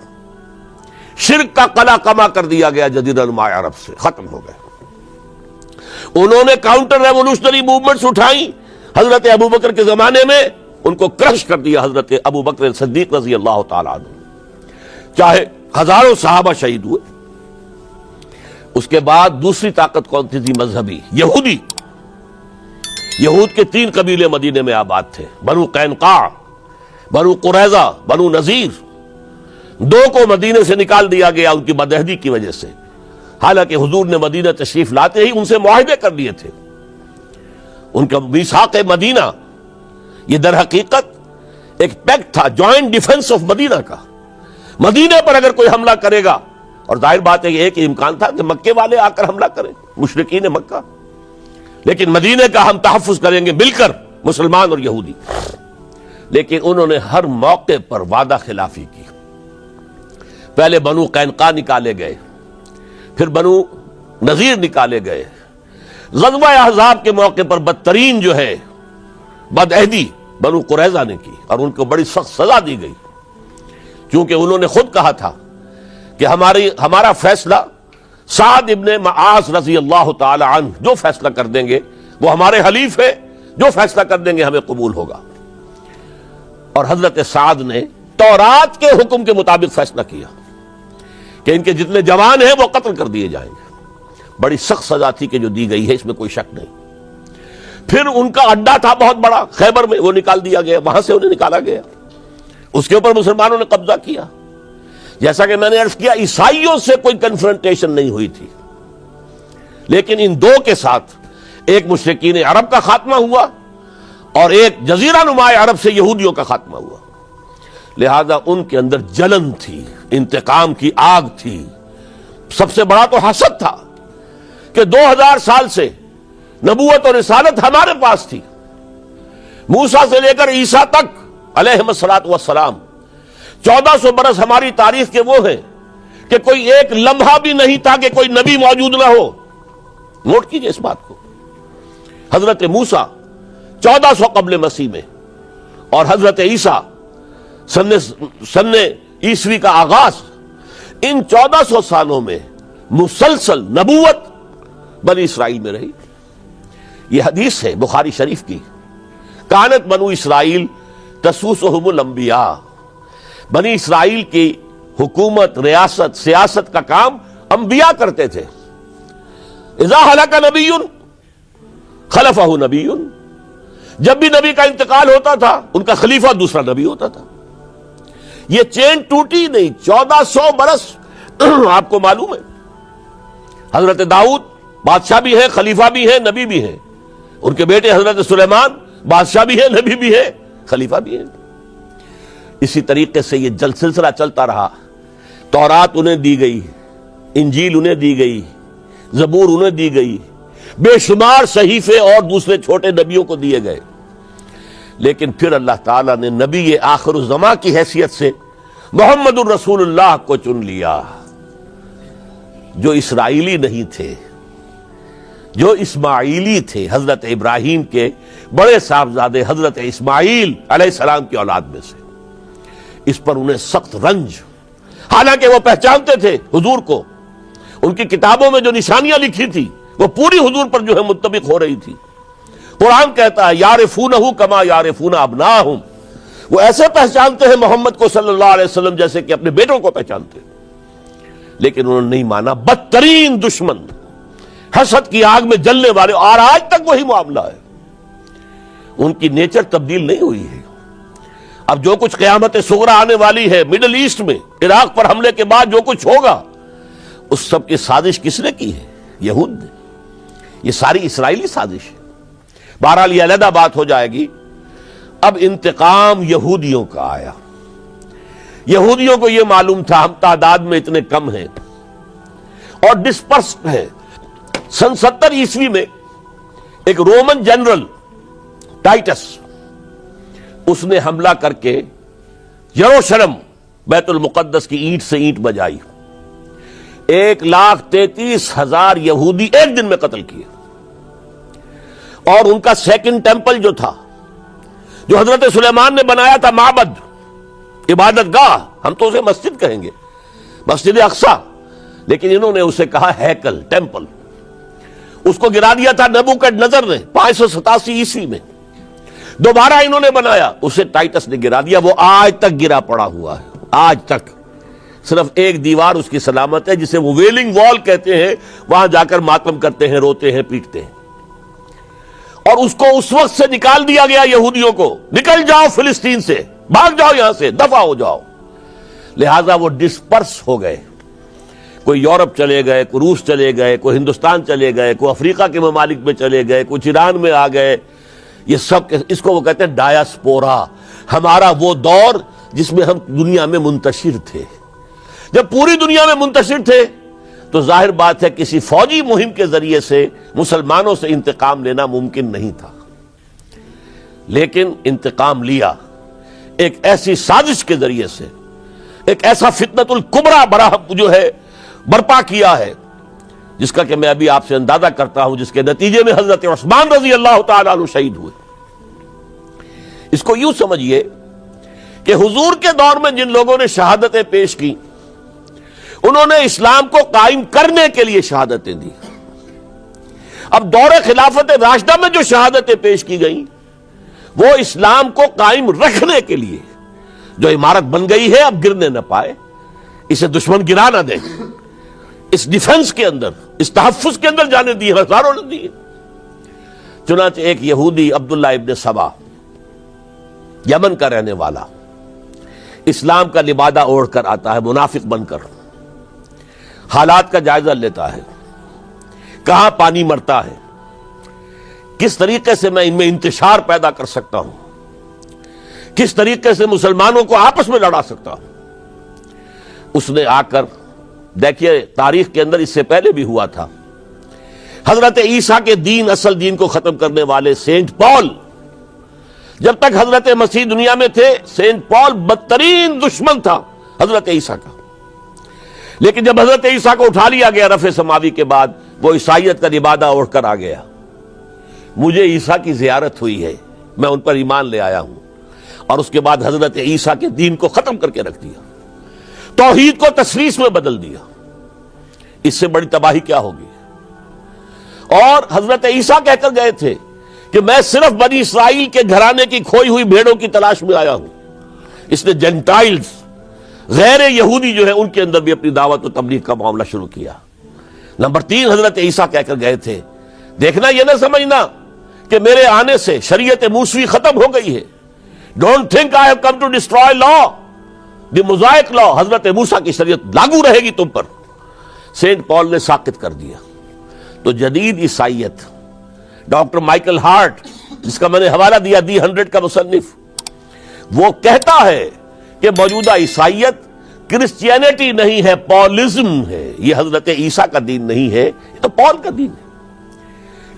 شرک کا قلع کما کر دیا گیا جزیرہ نما عرب سے، ختم ہو گئے۔ انہوں نے کاؤنٹر ریولوشنری موومنٹس اٹھائیں حضرت ابوبکر کے زمانے میں، ان کو کرش کر دیا حضرت ابوبکر صدیق رضی اللہ تعالیٰ عنہ، چاہے ہزاروں صحابہ شہید ہوئے۔ اس کے بعد دوسری طاقت کون تھی؟ مذہبی یہودی۔ یہود کے 3 قبیلے مدینے میں آباد تھے، بنو قینقاع، بنو قریظہ، بنو نذیر۔ 2 کو مدینے سے نکال دیا گیا ان کی بدعہدی کی وجہ سے، حالانکہ حضور نے مدینہ تشریف لاتے ہی ان سے معاہدے کر لیے تھے. ان کا میثاق مدینہ یہ در حقیقت ایک پیکٹ تھا جوائنٹ ڈیفنس آف مدینہ کا. مدینہ پر اگر کوئی حملہ کرے گا، اور ظاہر بات ہے یہ ایک امکان تھا کہ مکے والے آ کر حملہ کریں، مشرکین مکہ، لیکن مدینہ کا ہم تحفظ کریں گے مل کر، مسلمان اور یہودی. لیکن انہوں نے ہر موقع پر وعدہ خلافی کی. پہلے بنو قینقاع نکالے گئے، پھر بنو نذیر نکالے گئے. غزوہ احزاب کے موقع پر بدترین جو ہے بدعہدی بنو قریظہ نے کی، اور ان کو بڑی سخت سزا دی گئی، کیونکہ انہوں نے خود کہا تھا کہ ہمارا فیصلہ سعد ابن معاذ رضی اللہ تعالی عنہ جو فیصلہ کر دیں گے وہ ہمارے حلیف ہے، جو فیصلہ کر دیں گے ہمیں قبول ہوگا. اور حضرت سعد نے تورات کے حکم کے مطابق فیصلہ کیا کہ ان کے جتنے جوان ہیں وہ قتل کر دیے جائیں گے. بڑی سخت سزا تھی کہ جو دی گئی ہے، اس میں کوئی شک نہیں. پھر ان کا اڈا تھا بہت بڑا خیبر میں، وہ نکال دیا گیا، وہاں سے انہیں نکالا گیا. اس کے اوپر مسلمانوں نے قبضہ کیا. جیسا کہ میں نے عرض کیا، عیسائیوں سے کوئی کنفرنٹیشن نہیں ہوئی تھی، لیکن ان دو کے ساتھ ایک مشرکین عرب کا خاتمہ ہوا اور ایک جزیرہ نما عرب سے یہودیوں کا خاتمہ ہوا. لہذا ان کے اندر جلن تھی، انتقام کی آگ تھی. سب سے بڑا تو حسد تھا کہ 2000 سال سے نبوت اور رسالت ہمارے پاس تھی. موسیٰ سے لے کر عیسیٰ تک علیہ الصلوۃ والسلام 1400 برس ہماری تاریخ کے وہ ہیں کہ کوئی ایک لمحہ بھی نہیں تھا کہ کوئی نبی موجود نہ ہو. نوٹ کیجئے اس بات کو. حضرت موسیٰ 1400 قبل مسیح میں اور حضرت عیسیٰ سن عیسوی کا آغاز، ان 1400 سالوں میں مسلسل نبوت بنی اسرائیل میں رہی. یہ حدیث ہے بخاری شریف کی، کانت بنو اسرائیل تسوسہم الانبیاء. بنی اسرائیل کی حکومت، ریاست، سیاست کا کام انبیاء کرتے تھے. اذا ہلک نبی خلفہ نبی، جب بھی نبی کا انتقال ہوتا تھا ان کا خلیفہ دوسرا نبی ہوتا تھا. یہ چین ٹوٹی نہیں. 1400 برس آپ کو معلوم ہے حضرت داؤد بادشاہ بھی ہے، خلیفہ بھی ہے، نبی بھی ہے. ان کے بیٹے حضرت سلیمان بادشاہ بھی ہے، نبی بھی ہے، خلیفہ بھی ہے. اسی طریقے سے یہ سلسلہ چلتا رہا. تورات انہیں دی گئی، انجیل انہیں دی گئی، زبور انہیں دی گئی، بے شمار صحیفے اور دوسرے چھوٹے نبیوں کو دیے گئے. لیکن پھر اللہ تعالیٰ نے نبی آخر الزماں کی حیثیت سے محمد الرسول اللہ کو چن لیا، جو اسرائیلی نہیں تھے، جو اسماعیلی تھے، حضرت ابراہیم کے بڑے صاحبزادے حضرت اسماعیل علیہ السلام کی اولاد میں سے. اس پر انہیں سخت رنج، حالانکہ وہ پہچانتے تھے حضور کو. ان کی کتابوں میں جو نشانیاں لکھی تھی وہ پوری حضور پر جو ہے مطابق ہو رہی تھی. قرآن کہتا ہے یعرفونہ کما یعرفون ابناہم، وہ ایسے پہچانتے ہیں محمد کو صلی اللہ علیہ وسلم جیسے کہ اپنے بیٹوں کو پہچانتے. لیکن انہوں نے نہیں مانا. بدترین دشمن، حسد کی آگ میں جلنے والے، اور آج تک وہی معاملہ ہے. ان کی نیچر تبدیل نہیں ہوئی ہے. اب جو کچھ قیامت صغریٰ آنے والی ہے مڈل ایسٹ میں، عراق پر حملے کے بعد جو کچھ ہوگا، اس سب کی سازش کس نے کی ہے؟ یہود نے. یہ ساری اسرائیلی سازش ہے. بہرحال یہ علیحدہ بات ہو جائے گی. اب انتقام یہودیوں کا آیا. یہودیوں کو یہ معلوم تھا ہم تعداد میں اتنے کم ہیں اور ڈسپرسڈ ہیں. سن 70 عیسوی میں ایک رومن جنرل ٹائٹس، اس نے حملہ کر کے یروشلم بیت المقدس کی اینٹ سے اینٹ بجائی. 1,33,000 یہودی ایک دن میں قتل کیے. اور ان کا سیکنڈ ٹیمپل جو تھا، جو حضرت سلیمان نے بنایا تھا، معبد، عبادت گاہ، ہم تو اسے مسجد کہیں گے، مسجد اقصی، لیکن انہوں نے اسے کہا ہیکل، ٹیمپل. اس کو گرا دیا تھا نبوکڈنضر نے 587 عیسوی میں. دوبارہ انہوں نے بنایا، اسے ٹائٹس نے گرا دیا. وہ آج تک گرا پڑا ہوا ہے. آج تک صرف ایک دیوار اس کی سلامت ہے، جسے وہ ویلنگ وال کہتے ہیں. وہاں جا کر ماتم کرتے ہیں، روتے ہیں، پیٹتے ہیں. اور اس کو اس وقت سے نکال دیا گیا یہودیوں کو، نکل جاؤ فلسطین سے، بھاگ جاؤ یہاں سے، دفع ہو جاؤ. لہذا وہ ڈسپرس ہو گئے. کوئی یورپ چلے گئے، کوئی روس چلے گئے، کوئی ہندوستان چلے گئے، کوئی افریقہ کے ممالک میں چلے گئے، کچھ ایران میں آ گئے. یہ سب اس کو وہ کہتے ہیں ڈایاسپورا. ہمارا وہ دور جس میں ہم دنیا میں منتشر تھے. جب پوری دنیا میں منتشر تھے تو ظاہر بات ہے کسی فوجی مہم کے ذریعے سے مسلمانوں سے انتقام لینا ممکن نہیں تھا، لیکن انتقام لیا ایک ایسی سازش کے ذریعے سے، ایک ایسا فتنۃ الکبریٰ جو ہے برپا کیا ہے، جس کا کہ میں ابھی آپ سے اندازہ کرتا ہوں، جس کے نتیجے میں حضرت عثمان رضی اللہ تعالیٰ عنہ شہید ہوئے. اس کو یوں سمجھیے کہ حضور کے دور میں جن لوگوں نے شہادتیں پیش کی، انہوں نے اسلام کو قائم کرنے کے لیے شہادتیں دی. اب دور خلافت راشدہ میں جو شہادتیں پیش کی گئیں وہ اسلام کو قائم رکھنے کے لیے، جو عمارت بن گئی ہے اب گرنے نہ پائے، اسے دشمن گرا نہ دے، اس ڈیفنس کے اندر، اس تحفظ کے اندر جانے دی، ہزاروں نے دی. چنانچہ ایک یہودی عبداللہ ابن سبا، یمن کا رہنے والا، اسلام کا لبادہ اوڑھ کر آتا ہے منافق بن کر، حالات کا جائزہ لیتا ہے، کہاں پانی مرتا ہے، کس طریقے سے میں ان میں انتشار پیدا کر سکتا ہوں، کس طریقے سے مسلمانوں کو آپس میں لڑا سکتا ہوں. اس نے آ کر دیکھیے تاریخ کے اندر اس سے پہلے بھی ہوا تھا، حضرت عیسیٰ کے دین، اصل دین کو ختم کرنے والے سینٹ پال، جب تک حضرت مسیح دنیا میں تھے سینٹ پال بدترین دشمن تھا حضرت عیسیٰ کا. لیکن جب حضرت عیسیٰ کو اٹھا لیا گیا رفع سماوی کے بعد، وہ عیسائیت کا لبادہ اوڑھ کر آ گیا. مجھے عیسیٰ کی زیارت ہوئی ہے، میں ان پر ایمان لے آیا ہوں، اور اس کے بعد حضرت عیسیٰ کے دین کو ختم کر کے رکھ دیا، توحید کو تثلیث میں بدل دیا. اس سے بڑی تباہی کیا ہوگی؟ اور حضرت عیسیٰ کہہ کر گئے تھے کہ میں صرف بنی اسرائیل کے گھرانے کی کھوئی ہوئی بھیڑوں کی تلاش میں آیا ہوں. اس نے جینٹائلز، غیر یہودی جو ہے، ان کے اندر بھی اپنی دعوت و تبلیغ کا معاملہ شروع کیا. نمبر 3 حضرت عیسیٰ کہہ کر گئے تھے، دیکھنا یہ نہ سمجھنا کہ میرے آنے سے شریعت موسوی ختم ہو گئی ہے. Don't think I have come to destroy law, the Mosaic law. حضرت موسیٰ کی شریعت لاگو رہے گی تم پر. سینٹ پال نے ساکت کر دیا. تو جدید عیسائیت، ڈاکٹر مائیکل ہارٹ، جس کا میں نے حوالہ دیا دی 100 کا مصنف، وہ کہتا ہے کہ موجودہ عیسائیت کرسچینٹی نہیں ہے، پالزم ہے. یہ حضرت عیسیٰ کا دین نہیں ہے، یہ تو پال کا دین ہے.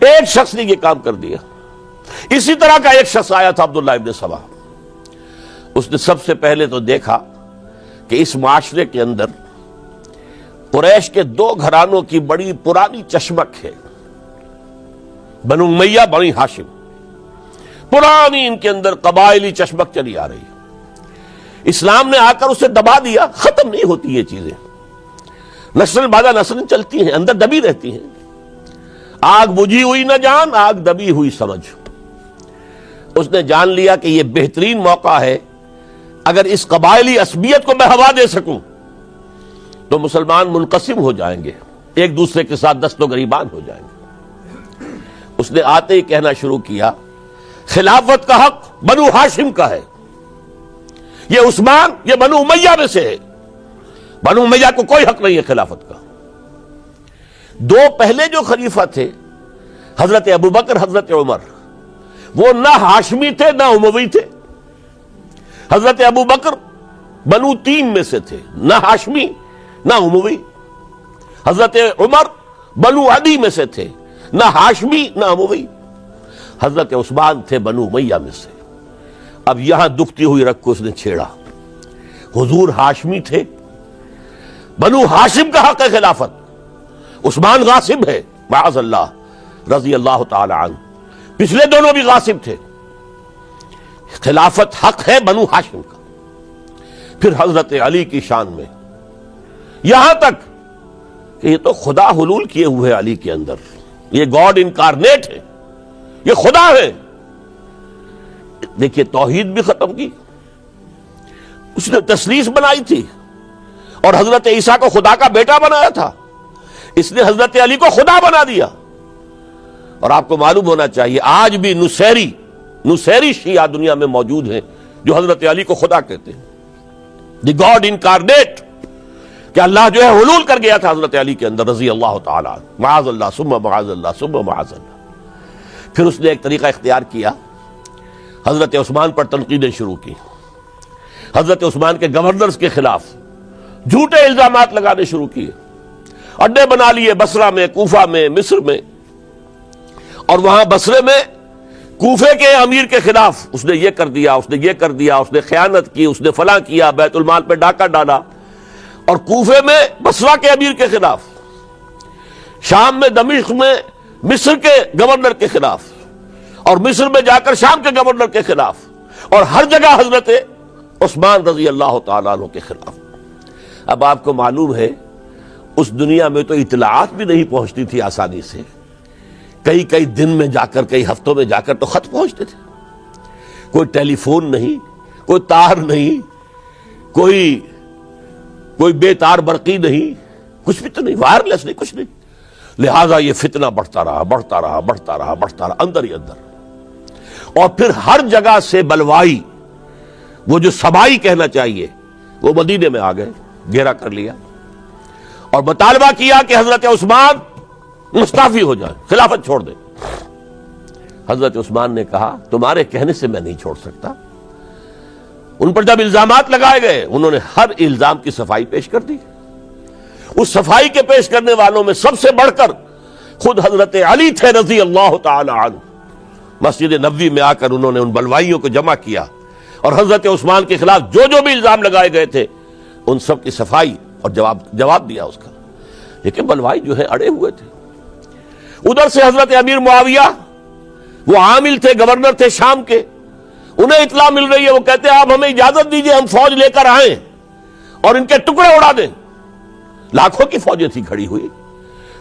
ایک شخص نے یہ کام کر دیا. اسی طرح کا ایک شخص آیا تھا عبداللہ ابن سبا. اس نے سب سے پہلے تو دیکھا کہ اس معاشرے کے اندر قریش کے 2 گھرانوں کی بڑی پرانی چشمک ہے، بنو امیہ، بنی ہاشم. پرانی ان کے اندر قبائلی چشمک چلی آ رہی ہے. اسلام نے آ کر اسے دبا دیا. ختم نہیں ہوتی یہ چیزیں، نسل بعد نسل چلتی ہیں، اندر دبی رہتی ہیں. آگ بجھی ہوئی نہ جان، آگ دبی ہوئی سمجھ. اس نے جان لیا کہ یہ بہترین موقع ہے، اگر اس قبائلی عصبیت کو میں ہوا دے سکوں تو مسلمان منقسم ہو جائیں گے، ایک دوسرے کے ساتھ دست و گریبان ہو جائیں گے. اس نے آتے ہی کہنا شروع کیا، خلافت کا حق بنو ہاشم کا ہے. یہ عثمان، یہ بنو امیہ میں سے ہے، بنو امیہ کو کوئی حق نہیں ہے خلافت کا. 2 پہلے جو خلیفہ تھے، حضرت ابوبکر، حضرت عمر، وہ نہ ہاشمی تھے نہ اموی تھے. حضرت ابوبکر بنو تیم میں سے تھے، نہ ہاشمی نہ اموی. حضرت عمر بنو عدی میں سے تھے، نہ ہاشمی نہ اموی. حضرت عثمان تھے بنو امیہ میں سے. اب یہاں دکھتی ہوئی رگ کو اس نے چھیڑا. حضور ہاشمی تھے، بنو ہاشم کا حق ہے خلافت، عثمان غاصب ہے معاذ اللہ رضی اللہ تعالی عنہ. پچھلے دونوں بھی غاصب تھے. خلافت حق ہے بنو ہاشم کا. پھر حضرت علی کی شان میں یہاں تک کہ یہ تو خدا حلول کیے ہوئے علی کے اندر، یہ گاڈ انکارنیٹ ہے، یہ خدا ہے. دیکھیے توحید بھی ختم کی، اس نے تثلیث بنائی تھی، اور حضرت عیسیٰ کو خدا کا بیٹا بنایا تھا. اس نے حضرت علی کو خدا بنا دیا. اور آپ کو معلوم ہونا چاہیے آج بھی نصیری شیعہ دنیا میں موجود ہیں جو حضرت علی کو خدا کہتے ہیں. دی گاڈ انکارنیٹ، کہ اللہ جو ہے حلول کر گیا تھا حضرت علی کے اندر رضی اللہ تعالی عنہ، معاذ اللہ ثم معاذ اللہ ثم معاذ اللہ۔ پھر اس نے ایک طریقہ اختیار کیا، حضرت عثمان پر تنقیدیں شروع کی، حضرت عثمان کے گورنرز کے خلاف جھوٹے الزامات لگانے شروع کیے، اڈے بنا لیے بصرہ میں، کوفہ میں، مصر میں، اور وہاں بصرے میں کوفے کے امیر کے خلاف اس نے یہ کر دیا، اس نے یہ کر دیا، اس نے خیانت کی، اس نے فلاں کیا، بیت المال پہ ڈاکہ ڈالا، اور کوفے میں بصرہ کے امیر کے خلاف، شام میں دمشق میں مصر کے گورنر کے خلاف، اور مصر میں جا کر شام کے گورنر کے خلاف، اور ہر جگہ حضرت عثمان رضی اللہ تعالیٰ عنہ کے خلاف۔ اب آپ کو معلوم ہے اس دنیا میں تو اطلاعات بھی نہیں پہنچتی تھی آسانی سے، کئی دن میں جا کر، کئی ہفتوں میں جا کر تو خط پہنچتے تھے، کوئی ٹیلی فون نہیں، کوئی تار نہیں، کوئی بے تار برقی نہیں، کچھ بھی تو نہیں، وائرلیس نہیں، کچھ نہیں، لہذا یہ فتنہ بڑھتا رہا اندر ہی اندر، اور پھر ہر جگہ سے بلوائی، وہ جو سبائی کہنا چاہیے، وہ مدینے میں آ گئے، گھیرا کر لیا اور مطالبہ کیا کہ حضرت عثمان مستعفی ہو جائیں، خلافت چھوڑ دیں۔ حضرت عثمان نے کہا تمہارے کہنے سے میں نہیں چھوڑ سکتا۔ ان پر جب الزامات لگائے گئے انہوں نے ہر الزام کی صفائی پیش کر دی۔ اس صفائی کے پیش کرنے والوں میں سب سے بڑھ کر خود حضرت علی تھے رضی اللہ تعالی عنہ۔ مسجد نبوی میں آ کر انہوں نے ان بلوائیوں کو جمع کیا اور حضرت عثمان کے خلاف جو بھی الزام لگائے گئے تھے ان سب کی صفائی اور جواب دیا اس کا، لیکن بلوائی جو ہے اڑے ہوئے تھے۔ ادھر سے حضرت امیر معاویہ، وہ عامل تھے، گورنر تھے شام کے، انہیں اطلاع مل رہی ہے، وہ کہتے ہیں آپ ہمیں اجازت دیجئے ہم فوج لے کر آئیں اور ان کے ٹکڑے اڑا دیں۔ لاکھوں کی فوجیں تھی کھڑی ہوئی،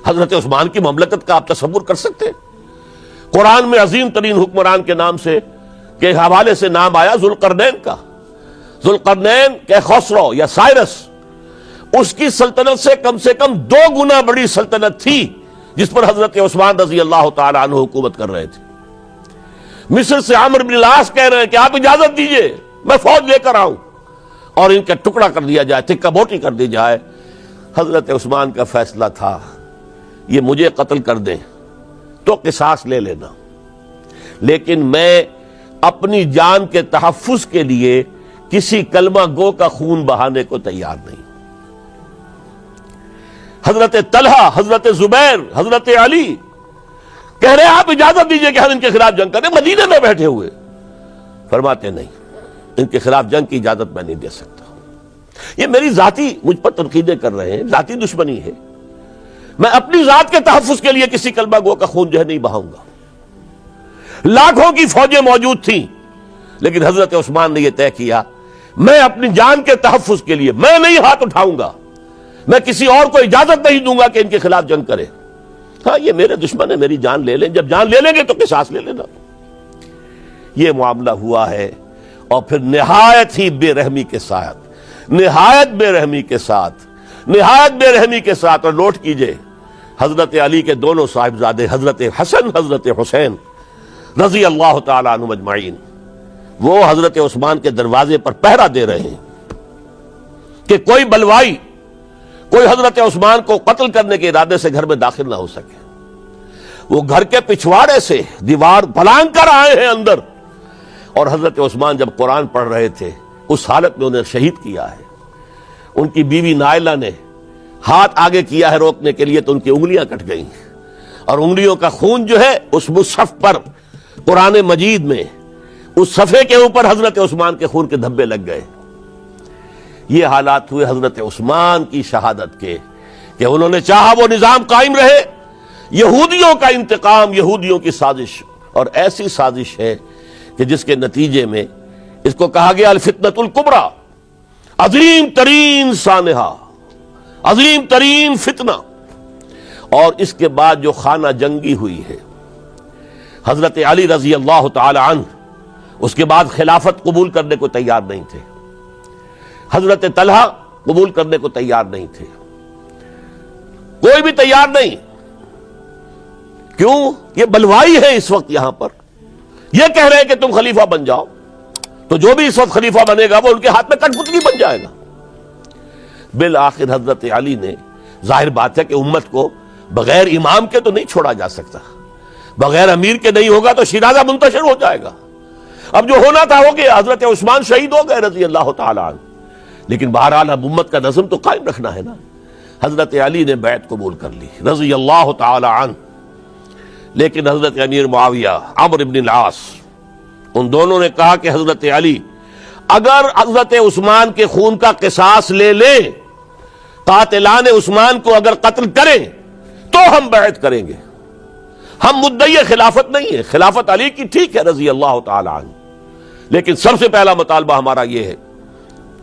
حضرت عثمان کی مملکت کا آپ تصور کر سکتے ہیں؟ قرآن میں عظیم ترین حکمران کے نام سے کے حوالے سے نام آیا ذوالقرنین کا۔ ذوالقرنین کے خسرو یا سائرس، اس کی سلطنت سے کم 2 گنا بڑی سلطنت تھی جس پر حضرت عثمان رضی اللہ تعالی عنہ حکومت کر رہے تھے۔ مصر سے عمرو بن العاص کہہ رہے ہیں کہ آپ اجازت دیجئے میں فوج لے کر آؤں اور ان کا ٹکڑا کر دیا جائے، تکہ بوٹی کر دی جائے۔ حضرت عثمان کا فیصلہ تھا یہ مجھے قتل کر دیں تو قصاص لے لینا، لیکن میں اپنی جان کے تحفظ کے لیے کسی کلمہ گو کا خون بہانے کو تیار نہیں۔ حضرت طلحہ، حضرت زبیر، حضرت علی کہہ رہے ہیں آپ اجازت دیجئے کہ ہم ان کے خلاف جنگ کریں، مدینے میں بیٹھے ہوئے، فرماتے نہیں ان کے خلاف جنگ کی اجازت میں نہیں دے سکتا۔ یہ میری ذاتی، مجھ پر تنقیدیں کر رہے ہیں، ذاتی دشمنی ہے، میں اپنی ذات کے تحفظ کے لیے کسی کلمہ گو کا خون جو ہے نہیں بہاؤں گا۔ لاکھوں کی فوجیں موجود تھیں لیکن حضرت عثمان نے یہ طے کیا میں اپنی جان کے تحفظ کے لیے میں نہیں ہاتھ اٹھاؤں گا، میں کسی اور کو اجازت نہیں دوں گا کہ ان کے خلاف جنگ کرے۔ ہاں یہ میرے دشمن ہے، میری جان لے لیں، جب جان لے لیں گے تو قصاص لے لینا۔ یہ معاملہ ہوا ہے، اور پھر نہایت ہی بے رحمی کے ساتھ، نہایت بے رحمی کے ساتھ، اور نوٹ کیجئے حضرت علی کے دونوں صاحبزادے حضرت حسن، حضرت حسین رضی اللہ تعالی عنہم اجمعین، وہ حضرت عثمان کے دروازے پر پہرا دے رہے ہیں کہ کوئی بلوائی، کوئی حضرت عثمان کو قتل کرنے کے ارادے سے گھر میں داخل نہ ہو سکے۔ وہ گھر کے پچھواڑے سے دیوار پھلانگ کر آئے ہیں اندر، اور حضرت عثمان جب قرآن پڑھ رہے تھے اس حالت میں انہیں شہید کیا ہے۔ ان کی بیوی نائلہ نے ہاتھ آگے کیا ہے روکنے کے لیے تو ان کی انگلیاں کٹ گئیں، اور انگلیوں کا خون جو ہے اس مصحف پر، قرآن مجید میں اس صفحے کے اوپر حضرت عثمان کے خون کے دھبے لگ گئے۔ یہ حالات ہوئے حضرت عثمان کی شہادت کے، کہ انہوں نے چاہا وہ نظام قائم رہے، یہودیوں کا انتقام، یہودیوں کی سازش، اور ایسی سازش ہے کہ جس کے نتیجے میں اس کو کہا گیا الفتنۃ الکبریٰ، عظیم ترین سانحہ، عظیم ترین فتنہ۔ اور اس کے بعد جو خانہ جنگی ہوئی ہے، حضرت علی رضی اللہ تعالی عنہ اس کے بعد خلافت قبول کرنے کو تیار نہیں تھے، حضرت طلحہ قبول کرنے کو تیار نہیں تھے، کوئی بھی تیار نہیں۔ کیوں؟ یہ بلوائی ہے اس وقت یہاں پر، یہ کہہ رہے ہیں کہ تم خلیفہ بن جاؤ، تو جو بھی اس وقت خلیفہ بنے گا وہ ان کے ہاتھ میں کٹ پتلی بن جائے گا۔ بالآخر حضرت علی نے، ظاہر بات ہے کہ امت کو بغیر امام کے تو نہیں چھوڑا جا سکتا، بغیر امیر کے نہیں ہوگا تو شیرازہ منتشر ہو جائے گا۔ اب جو ہونا تھا ہو گیا، حضرت عثمان شہید ہو گئے رضی اللہ تعالی عنہ، لیکن بہرحال اب امت کا نظم تو قائم رکھنا ہے نا۔ حضرت علی نے بیعت قبول کر لی رضی اللہ تعالی عنہ، لیکن حضرت امیر معاویہ، عمرو بن العاص، ان دونوں نے کہا کہ حضرت علی اگر حضرت عثمان کے خون کا قصاص لے لیں، قاتلان عثمان کو اگر قتل کریں تو ہم بیعت کریں گے، ہم مدعی خلافت نہیں ہے، خلافت علی کی ٹھیک ہے رضی اللہ تعالی عنہ، لیکن سب سے پہلا مطالبہ ہمارا یہ ہے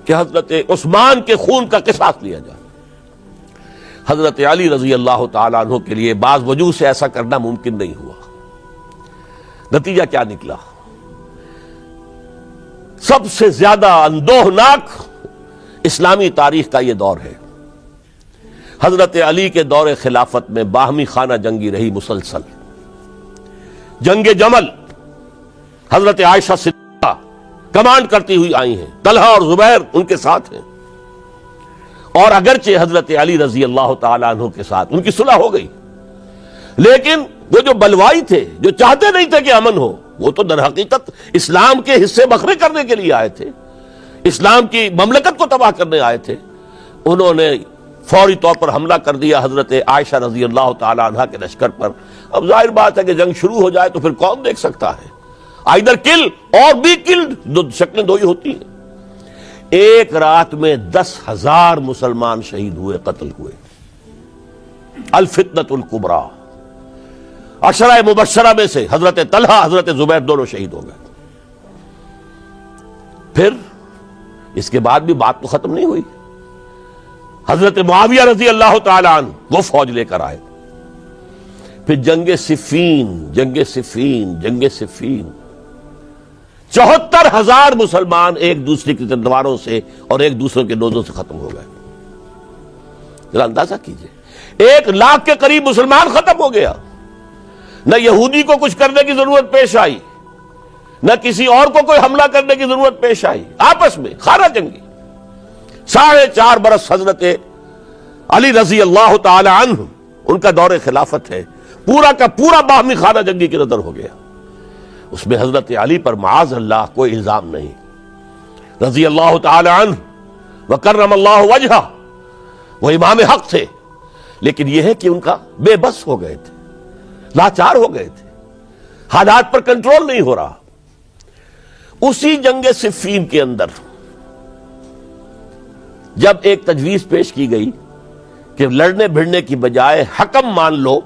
کہ حضرت عثمان کے خون کا قصاص لیا جائے۔ حضرت علی رضی اللہ تعالی عنہ کے لیے بعض وجوہ سے ایسا کرنا ممکن نہیں ہوا۔ نتیجہ کیا نکلا؟ سب سے زیادہ اندوہناک اسلامی تاریخ کا یہ دور ہے۔ حضرت علی کے دور خلافت میں باہمی خانہ جنگی رہی مسلسل۔ جنگ جمل حضرت عائشہ صدیقہ کمانڈ کرتی ہوئی آئی ہیں، طلحہ اور زبیر ان کے ساتھ ہیں، اور اگرچہ حضرت علی رضی اللہ تعالی عنہ کے ساتھ ان کی صلح ہو گئی، لیکن وہ جو بلوائی تھے، جو چاہتے نہیں تھے کہ امن ہو، وہ تو در حقیقت اسلام کے حصے بکھرے کرنے کے لیے آئے تھے، اسلام کی مملکت کو تباہ کرنے آئے تھے۔ انہوں نے فوری طور پر حملہ کر دیا حضرت عائشہ رضی اللہ تعالی عنہ کے لشکر پر۔ اب ظاہر بات ہے کہ جنگ شروع ہو جائے تو پھر کون دیکھ سکتا ہے، آئدر کل اور بی کلڈ، دو شکلیں دو ہی ہوتی ہیں۔ ایک رات میں 10,000 مسلمان شہید ہوئے، قتل ہوئے۔ الفتنۃ الکبریٰ، عشرہ مبشرہ میں سے حضرت طلحہ، حضرت زبیر دونوں شہید ہو گئے۔ پھر اس کے بعد بھی بات تو ختم نہیں ہوئی۔ حضرت معاویہ رضی اللہ تعالی عنہ وہ فوج لے کر آئے۔ پھر جنگ صفین، جنگ صفین، جنگ صفین، 74,000 مسلمان ایک دوسرے کی تلواروں سے اور ایک دوسرے کے نیزوں سے ختم ہو گئے۔ ذرا اندازہ کیجئے، 1,00,000 کے قریب مسلمان ختم ہو گیا۔ نہ یہودی کو کچھ کرنے کی ضرورت پیش آئی، نہ کسی اور کو کوئی حملہ کرنے کی ضرورت پیش آئی، آپس میں خانہ جنگی۔ 4.5 برس حضرت علی رضی اللہ تعالی عنہ ان کا دور خلافت ہے، پورا کا پورا باہمی خانہ جنگی کی نظر ہو گیا۔ اس میں حضرت علی پر معاذ اللہ کوئی الزام نہیں، رضی اللہ تعالی عنہ وکرم اللہ وجہہ، وہ امام حق تھے، لیکن یہ ہے کہ ان کا بے بس ہو گئے تھے، لاچار ہو گئے تھے، حالات پر کنٹرول نہیں ہو رہا۔ اسی جنگ صفین کے اندر جب ایک تجویز پیش کی گئی کہ لڑنے بھڑنے کی بجائے حکم مان لو،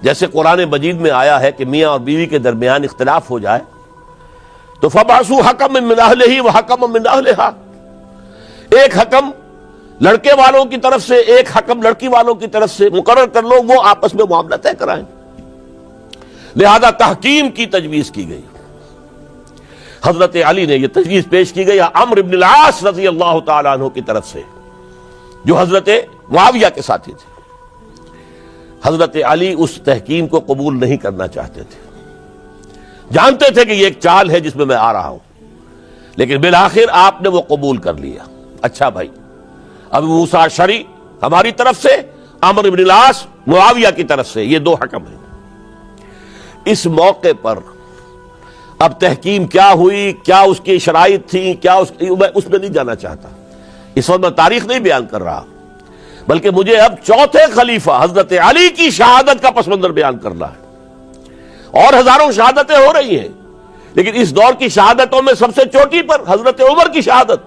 جیسے قرآن مجید میں آیا ہے کہ میاں اور بیوی کے درمیان اختلاف ہو جائے تو فَبَعْثُوا حَكَمًا مِّنْ أَهْلِهِ وَحَكَمًا مِّنْ أَهْلِهَا، ایک حکم لڑکے والوں کی طرف سے، ایک حکم لڑکی والوں کی طرف سے مقرر کر لو، وہ آپس میں معاملہ طے کرائیں۔ لہذا تحکیم کی تجویز کی گئی۔ حضرت علی نے یہ تجویز پیش کی گئی عمرو بن العاص رضی اللہ تعالی عنہ کی طرف سے، جو حضرت معاویہ کے ساتھی تھے۔ حضرت علی اس تحکیم کو قبول نہیں کرنا چاہتے تھے، جانتے تھے کہ یہ ایک چال ہے جس میں آ رہا ہوں، لیکن بالآخر آپ نے وہ قبول کر لیا۔ اچھا بھائی، ابو موسیٰ اشعری ہماری طرف سے، عمرو بن العاص معاویہ کی طرف سے، یہ دو حکم ہیں۔ اس موقع پر اب تحکیم کیا ہوئی، کیا اس کی شرائط تھی، کیا میں اس میں نہیں جانا چاہتا، اس وقت میں تاریخ نہیں بیان کر رہا، بلکہ مجھے اب چوتھے خلیفہ حضرت علی کی شہادت کا پس منظر بیان کرنا ہے۔ اور ہزاروں شہادتیں ہو رہی ہیں، لیکن اس دور کی شہادتوں میں سب سے چوٹی پر حضرت عمر کی شہادت،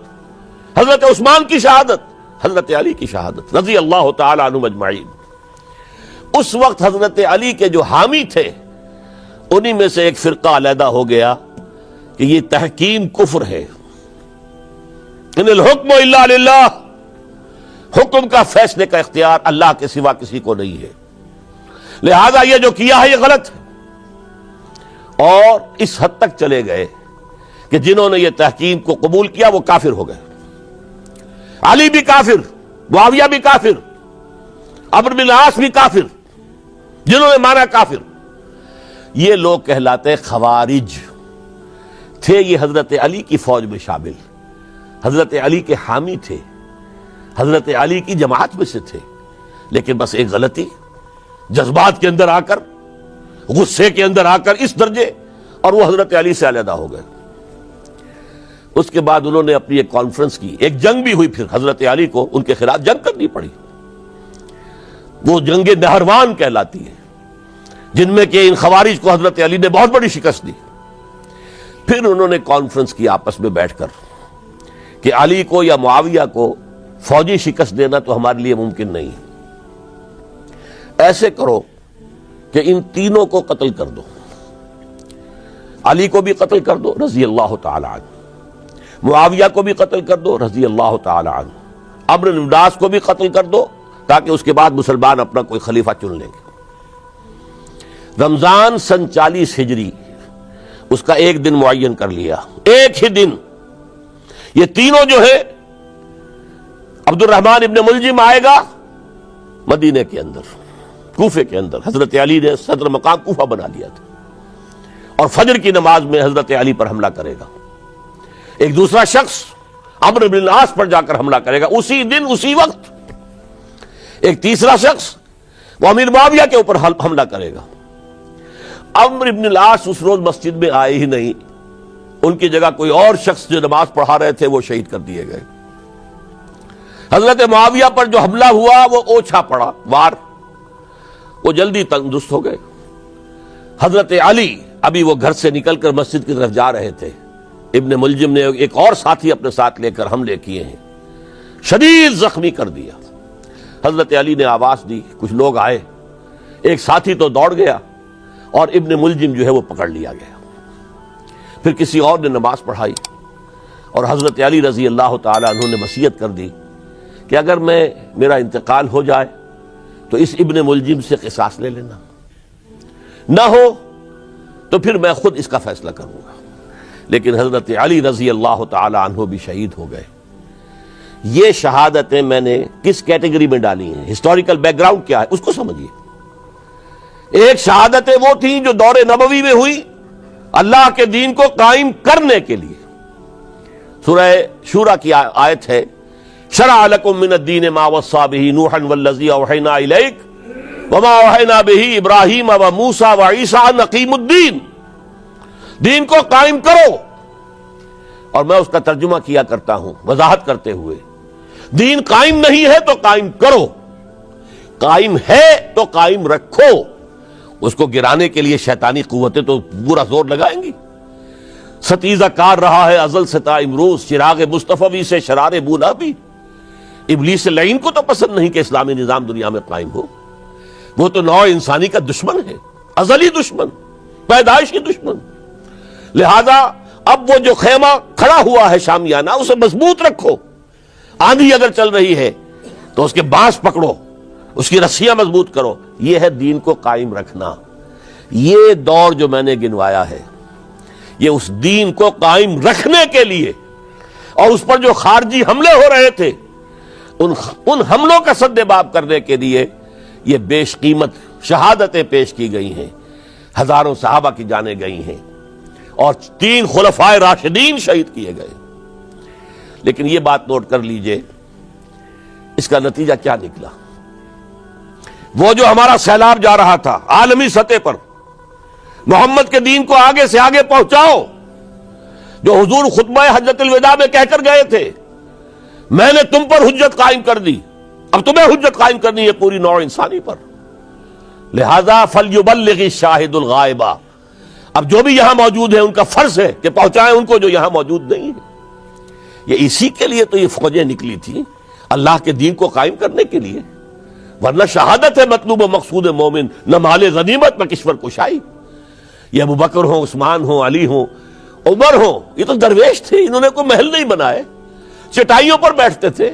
حضرت عثمان کی شہادت، حضرت علی کی شہادت رضی اللہ تعالی عنہم اجمعین۔ اس وقت حضرت علی کے جو حامی تھے، انہی میں سے ایک فرقہ علیحدہ ہو گیا کہ یہ تحکیم کفر ہے، ان الحکم الا للہ، حکم کا فیصلے کا اختیار اللہ کے سوا کسی کو نہیں ہے، لہذا یہ جو کیا ہے یہ غلط ہے۔ اور اس حد تک چلے گئے کہ جنہوں نے یہ تحکیم کو قبول کیا وہ کافر ہو گئے، علی بھی کافر، معاویہ بھی کافر، عمرو بن العاص بھی کافر، جنہوں نے مانا کافر۔ یہ لوگ کہلاتے خوارج تھے، یہ حضرت علی کی فوج میں شامل، حضرت علی کے حامی تھے، حضرت علی کی جماعت میں سے تھے، لیکن بس ایک غلطی، جذبات کے اندر آ کر، غصے کے اندر آ کر اس درجے، اور وہ حضرت علی سے علیحدہ ہو گئے۔ اس کے بعد انہوں نے اپنی ایک کانفرنس کی، ایک جنگ بھی ہوئی، پھر حضرت علی کو ان کے خلاف جنگ کرنی پڑی، وہ جنگ نہروان کہلاتی ہے، جن میں کہ ان خوارج کو حضرت علی نے بہت بڑی شکست دی۔ پھر انہوں نے کانفرنس کی آپس میں بیٹھ کر کہ علی کو یا معاویہ کو فوجی شکست دینا تو ہمارے لیے ممکن نہیں، ایسے کرو کہ ان تینوں کو قتل کر دو، علی کو بھی قتل کر دو رضی اللہ تعالی عنہ، معاویہ کو بھی قتل کر دو رضی اللہ تعالی عنہ، عمرو بن العاص کو بھی قتل کر دو، تاکہ اس کے بعد مسلمان اپنا کوئی خلیفہ چن لیں گے۔ رمضان سن 40 ہجری اس کا ایک دن معین کر لیا، ایک ہی دن یہ تینوں جو ہے، عبد الرحمن ابن ملجم آئے گا مدینے کے اندر، کوفے کے اندر، حضرت علی نے صدر مقام کوفہ بنا لیا تھا، اور فجر کی نماز میں حضرت علی پر حملہ کرے گا۔ ایک دوسرا شخص عمرو بن العاص پر جا کر حملہ کرے گا اسی دن اسی وقت۔ ایک تیسرا شخص وہ امیر معاویہ کے اوپر حملہ کرے گا۔ عمرو بن العاص اس روز مسجد میں آئے ہی نہیں، ان کی جگہ کوئی اور شخص جو نماز پڑھا رہے تھے وہ شہید کر دیے گئے۔ حضرت معاویہ پر جو حملہ ہوا وہ اوچھا پڑا وار، وہ جلدی تندرست ہو گئے۔ حضرت علی ابھی وہ گھر سے نکل کر مسجد کی طرف جا رہے تھے، ابن ملجم نے ایک اور ساتھی اپنے ساتھ لے کر حملے کیے ہیں، شدید زخمی کر دیا۔ حضرت علی نے آواز دی، کچھ لوگ آئے، ایک ساتھی تو دوڑ گیا اور ابن ملجم جو ہے وہ پکڑ لیا گیا۔ پھر کسی اور نے نماز پڑھائی، اور حضرت علی رضی اللہ تعالی عنہ نے وصیت کر دی کہ اگر میرا انتقال ہو جائے تو اس ابن ملجم سے قصاص لے لینا، نہ ہو تو پھر میں خود اس کا فیصلہ کروں گا۔ لیکن حضرت علی رضی اللہ تعالی عنہ بھی شہید ہو گئے۔ یہ شہادتیں میں نے کس کیٹیگری میں ڈالی ہیں، ہسٹوریکل بیک گراؤنڈ کیا ہے اس کو سمجھیے۔ ایک شہادتیں وہ تھیں جو دور نبوی میں ہوئی اللہ کے دین کو قائم کرنے کے لیے۔ سورہ شورى کی آیت ہے، شرع لکم من الدین ما وصى به نوحا والذی اوحینا الیک وما اوحینا به ابراہیم وموسیٰ وعیسیٰ ان اقیموا الدین، دین کو قائم کرو۔ اور میں اس کا ترجمہ کیا کرتا ہوں وضاحت کرتے ہوئے، دین قائم نہیں ہے تو قائم کرو، قائم ہے تو قائم رکھو۔ اس کو گرانے کے لیے شیطانی قوتیں تو پورا زور لگائیں گی۔ ستیزہ کار رہا ہے ازل سے تا امروز، چراغ مصطفی سے شرار بولابی۔ ابلیس لعین کو تو پسند نہیں کہ اسلامی نظام دنیا میں قائم ہو، وہ تو نوع انسانی کا دشمن ہے، ازلی دشمن، پیدائشی دشمن۔ لہذا اب وہ جو خیمہ کھڑا ہوا ہے شامیانہ، اسے مضبوط رکھو۔ آندھی اگر چل رہی ہے تو اس کے بانس پکڑو، اس کی رسیاں مضبوط کرو۔ یہ ہے دین کو قائم رکھنا۔ یہ دور جو میں نے گنوایا ہے یہ اس دین کو قائم رکھنے کے لیے، اور اس پر جو خارجی حملے ہو رہے تھے ان حملوں کا سد باب کرنے کے لیے یہ بیش قیمت شہادتیں پیش کی گئی ہیں، ہزاروں صحابہ کی جانیں گئی ہیں، اور 3 خلفائے راشدین شہید کیے گئے۔ لیکن یہ بات نوٹ کر لیجئے، اس کا نتیجہ کیا نکلا؟ وہ جو ہمارا سیلاب جا رہا تھا عالمی سطح پر، محمد کے دین کو آگے سے آگے پہنچاؤ، جو حضور خطبہ حجۃ الوداع میں کہہ کر گئے تھے، میں نے تم پر حجت قائم کر دی، اب تمہیں حجت قائم کرنی ہے پوری نوع انسانی پر۔ لہذا فلیبلغ الشاہد الغائب، اب جو بھی یہاں موجود ہیں ان کا فرض ہے کہ پہنچائیں ان کو جو یہاں موجود نہیں ہے۔ یہ اسی کے لیے تو یہ فوجیں نکلی تھیں، اللہ کے دین کو قائم کرنے کے لیے، ورنہ شہادت ہے مطلوب و مقصود مومن، نہ مال غنیمت نہ کشور کشائی۔ یہ ابو بکر ہوں، عثمان ہوں، علی ہوں، عمر ہوں، یہ تو درویش تھے، انہوں نے کوئی محل نہیں بنائے، چٹائیوں پر بیٹھتے تھے،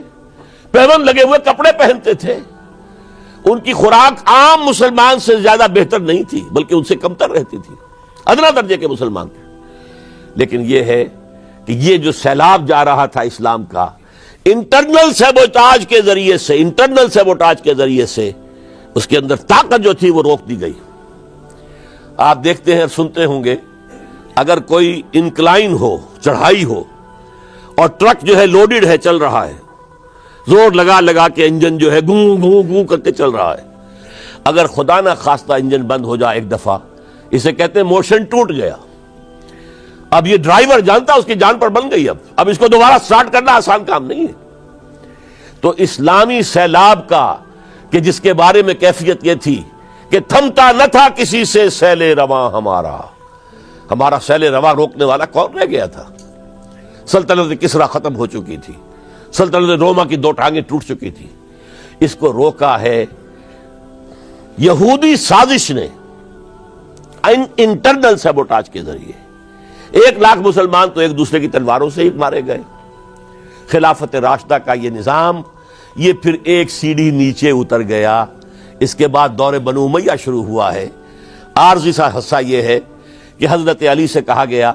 پیون لگے ہوئے کپڑے پہنتے تھے، ان کی خوراک عام مسلمان سے زیادہ بہتر نہیں تھی بلکہ ان سے کمتر رہتی تھی، ادنا درجے کے مسلمان تھے۔ لیکن یہ ہے کہ یہ جو سیلاب جا رہا تھا اسلام کا، انٹرنل سیبوٹاج کے ذریعے سے اس کے اندر طاقت جو تھی وہ روک دی گئی۔ آپ دیکھتے ہیں، سنتے ہوں گے، اگر کوئی انکلائن ہو، چڑھائی ہو، اور ٹرک جو ہے لوڈڈ ہے، چل رہا ہے، زور لگا لگا کے انجن جو ہے گوں گوں گوں کرتے چل رہا ہے. اگر خدا نہ خواستہ انجن بند ہو جائے ایک دفعہ، اسے کہتے ہیں موشن ٹوٹ گیا. اب یہ ڈرائیور جانتا اس کی جان پر بن گئی. اب اس کو دوبارہ سٹارٹ کرنا آسان کام نہیں ہے. تو اسلامی سیلاب کا کہ جس کے بارے میں کیفیت یہ تھی کہ تھمتا نہ تھا کسی سے سیل رواں ہمارا سیل رواں روکنے والا کون رہ گیا تھا؟ سلطنت کسریٰ ختم ہو چکی تھی، سلطنت روما کی 2 ٹانگیں ٹوٹ چکی تھی. اس کو روکا ہے یہودی سازش نے انٹرنل سیبوٹاج کے ذریعے. 1 لاکھ مسلمان تو ایک دوسرے کی تلواروں سے ہی مارے گئے. خلافت راشدہ کا یہ نظام یہ پھر ایک سیڑھی نیچے اتر گیا. اس کے بعد دور بنو امیہ شروع ہوا ہے. عارضی سا حصہ یہ ہے کہ حضرت علی سے کہا گیا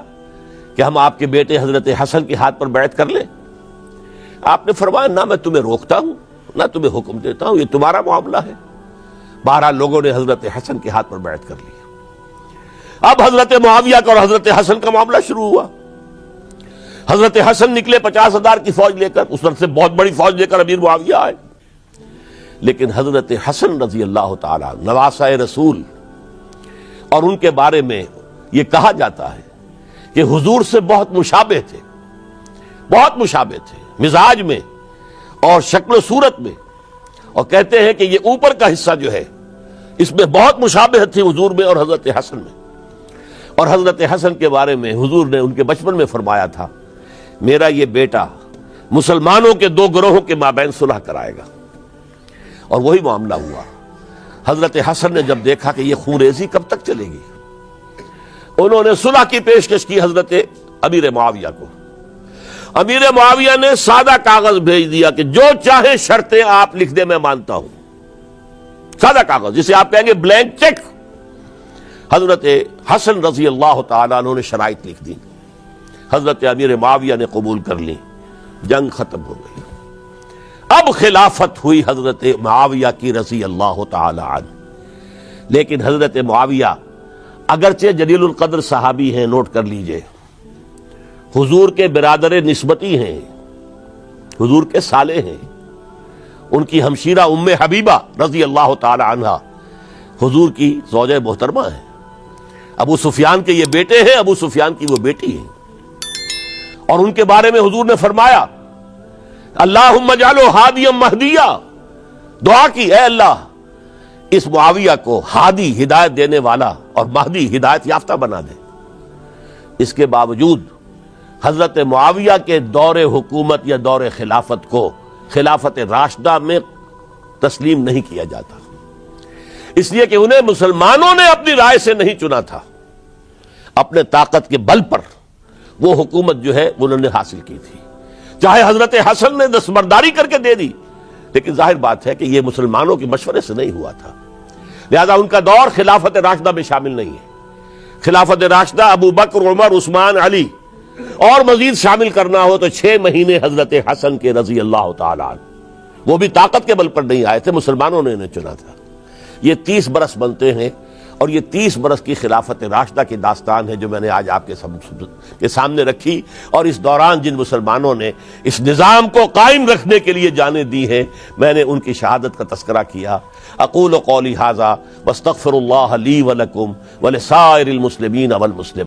کہ ہم آپ کے بیٹے حضرت حسن کے ہاتھ پر بیعت کر لیں. آپ نے فرمایا نہ میں تمہیں روکتا ہوں نہ تمہیں حکم دیتا ہوں، یہ تمہارا معاملہ ہے. بہرحال لوگوں نے حضرت حسن کے ہاتھ پر بیعت کر لی. اب حضرت معاویہ کا اور حضرت حسن کا معاملہ شروع ہوا. حضرت حسن نکلے 50,000 کی فوج لے کر، اس وقت سے بہت بڑی فوج لے کر امیر معاویہ آئے. لیکن حضرت حسن رضی اللہ تعالی نواسہ رسول، اور ان کے بارے میں یہ کہا جاتا ہے کہ حضور سے بہت مشابہ تھے، بہت مشابہ تھے مزاج میں اور شکل و صورت میں. اور کہتے ہیں کہ یہ اوپر کا حصہ جو ہے اس میں بہت مشابہت تھی حضور میں اور حضرت حسن میں. اور حضرت حسن کے بارے میں حضور نے ان کے بچپن میں فرمایا تھا میرا یہ بیٹا مسلمانوں کے 2 گروہوں کے مابین صلح کرائے گا. اور وہی معاملہ ہوا. حضرت حسن نے جب دیکھا کہ یہ خون ریزی کب تک چلے گی، انہوں نے صلح کی پیشکش کی حضرت امیر معاویہ کو. امیر معاویہ نے سادہ کاغذ بھیج دیا کہ جو چاہے شرطیں آپ لکھ دیں میں مانتا ہوں. سادہ کاغذ جسے آپ کہیں گے بلینک چیک. حضرت حسن رضی اللہ تعالیٰ عنہ نے شرائط لکھ دی. حضرت امیر معاویہ نے قبول کر لی. جنگ ختم ہو گئی. اب خلافت ہوئی حضرت معاویہ کی رضی اللہ تعالی عنہ. لیکن حضرت معاویہ اگرچہ جلیل القدر صحابی ہیں، نوٹ کر لیجئے، حضور کے برادر نسبتی ہیں، حضور کے سالے ہیں. ان کی ہمشیرہ ام حبیبہ رضی اللہ تعالی عنہ حضور کی زوجہ محترمہ ہیں. ابو سفیان کے یہ بیٹے ہیں، ابو سفیان کی وہ بیٹی ہیں. اور ان کے بارے میں حضور نے فرمایا اللہم اجعلہ ہادیا مہدیا. دعا کی اے اللہ اس معاویہ کو ہادی ہدایت دینے والا اور مہدی ہدایت یافتہ بنا دے. اس کے باوجود حضرت معاویہ کے دور حکومت یا دور خلافت کو خلافت راشدہ میں تسلیم نہیں کیا جاتا، اس لیے کہ انہیں مسلمانوں نے اپنی رائے سے نہیں چنا تھا. اپنے طاقت کے بل پر وہ حکومت جو ہے انہوں نے حاصل کی تھی. چاہے حضرت حسن نے دستبرداری کر کے دے دی، لیکن ظاہر بات ہے کہ یہ مسلمانوں کے مشورے سے نہیں ہوا تھا. لہذا ان کا دور خلافت راشدہ میں شامل نہیں ہے. خلافت راشدہ ابو بکر، عمر، عثمان، علی اور مزید شامل کرنا ہو تو 6 مہینے حضرت حسن کے رضی اللہ تعالی عنہ. وہ بھی طاقت کے بل پر نہیں آئے تھے، مسلمانوں نے انہیں چنا تھا. یہ 30 برس بنتے ہیں. اور یہ 30 برس کی خلافت راشدہ کی داستان ہے جو میں نے آج آپ کے سامنے رکھی. اور اس دوران جن مسلمانوں نے اس نظام کو قائم رکھنے کے لیے جانیں دی ہیں، میں نے ان کی شہادت کا تذکرہ کیا. اقول قولی ھذا واستغفر اللہ لی ولکم ولسائر المسلمین والمسلمات.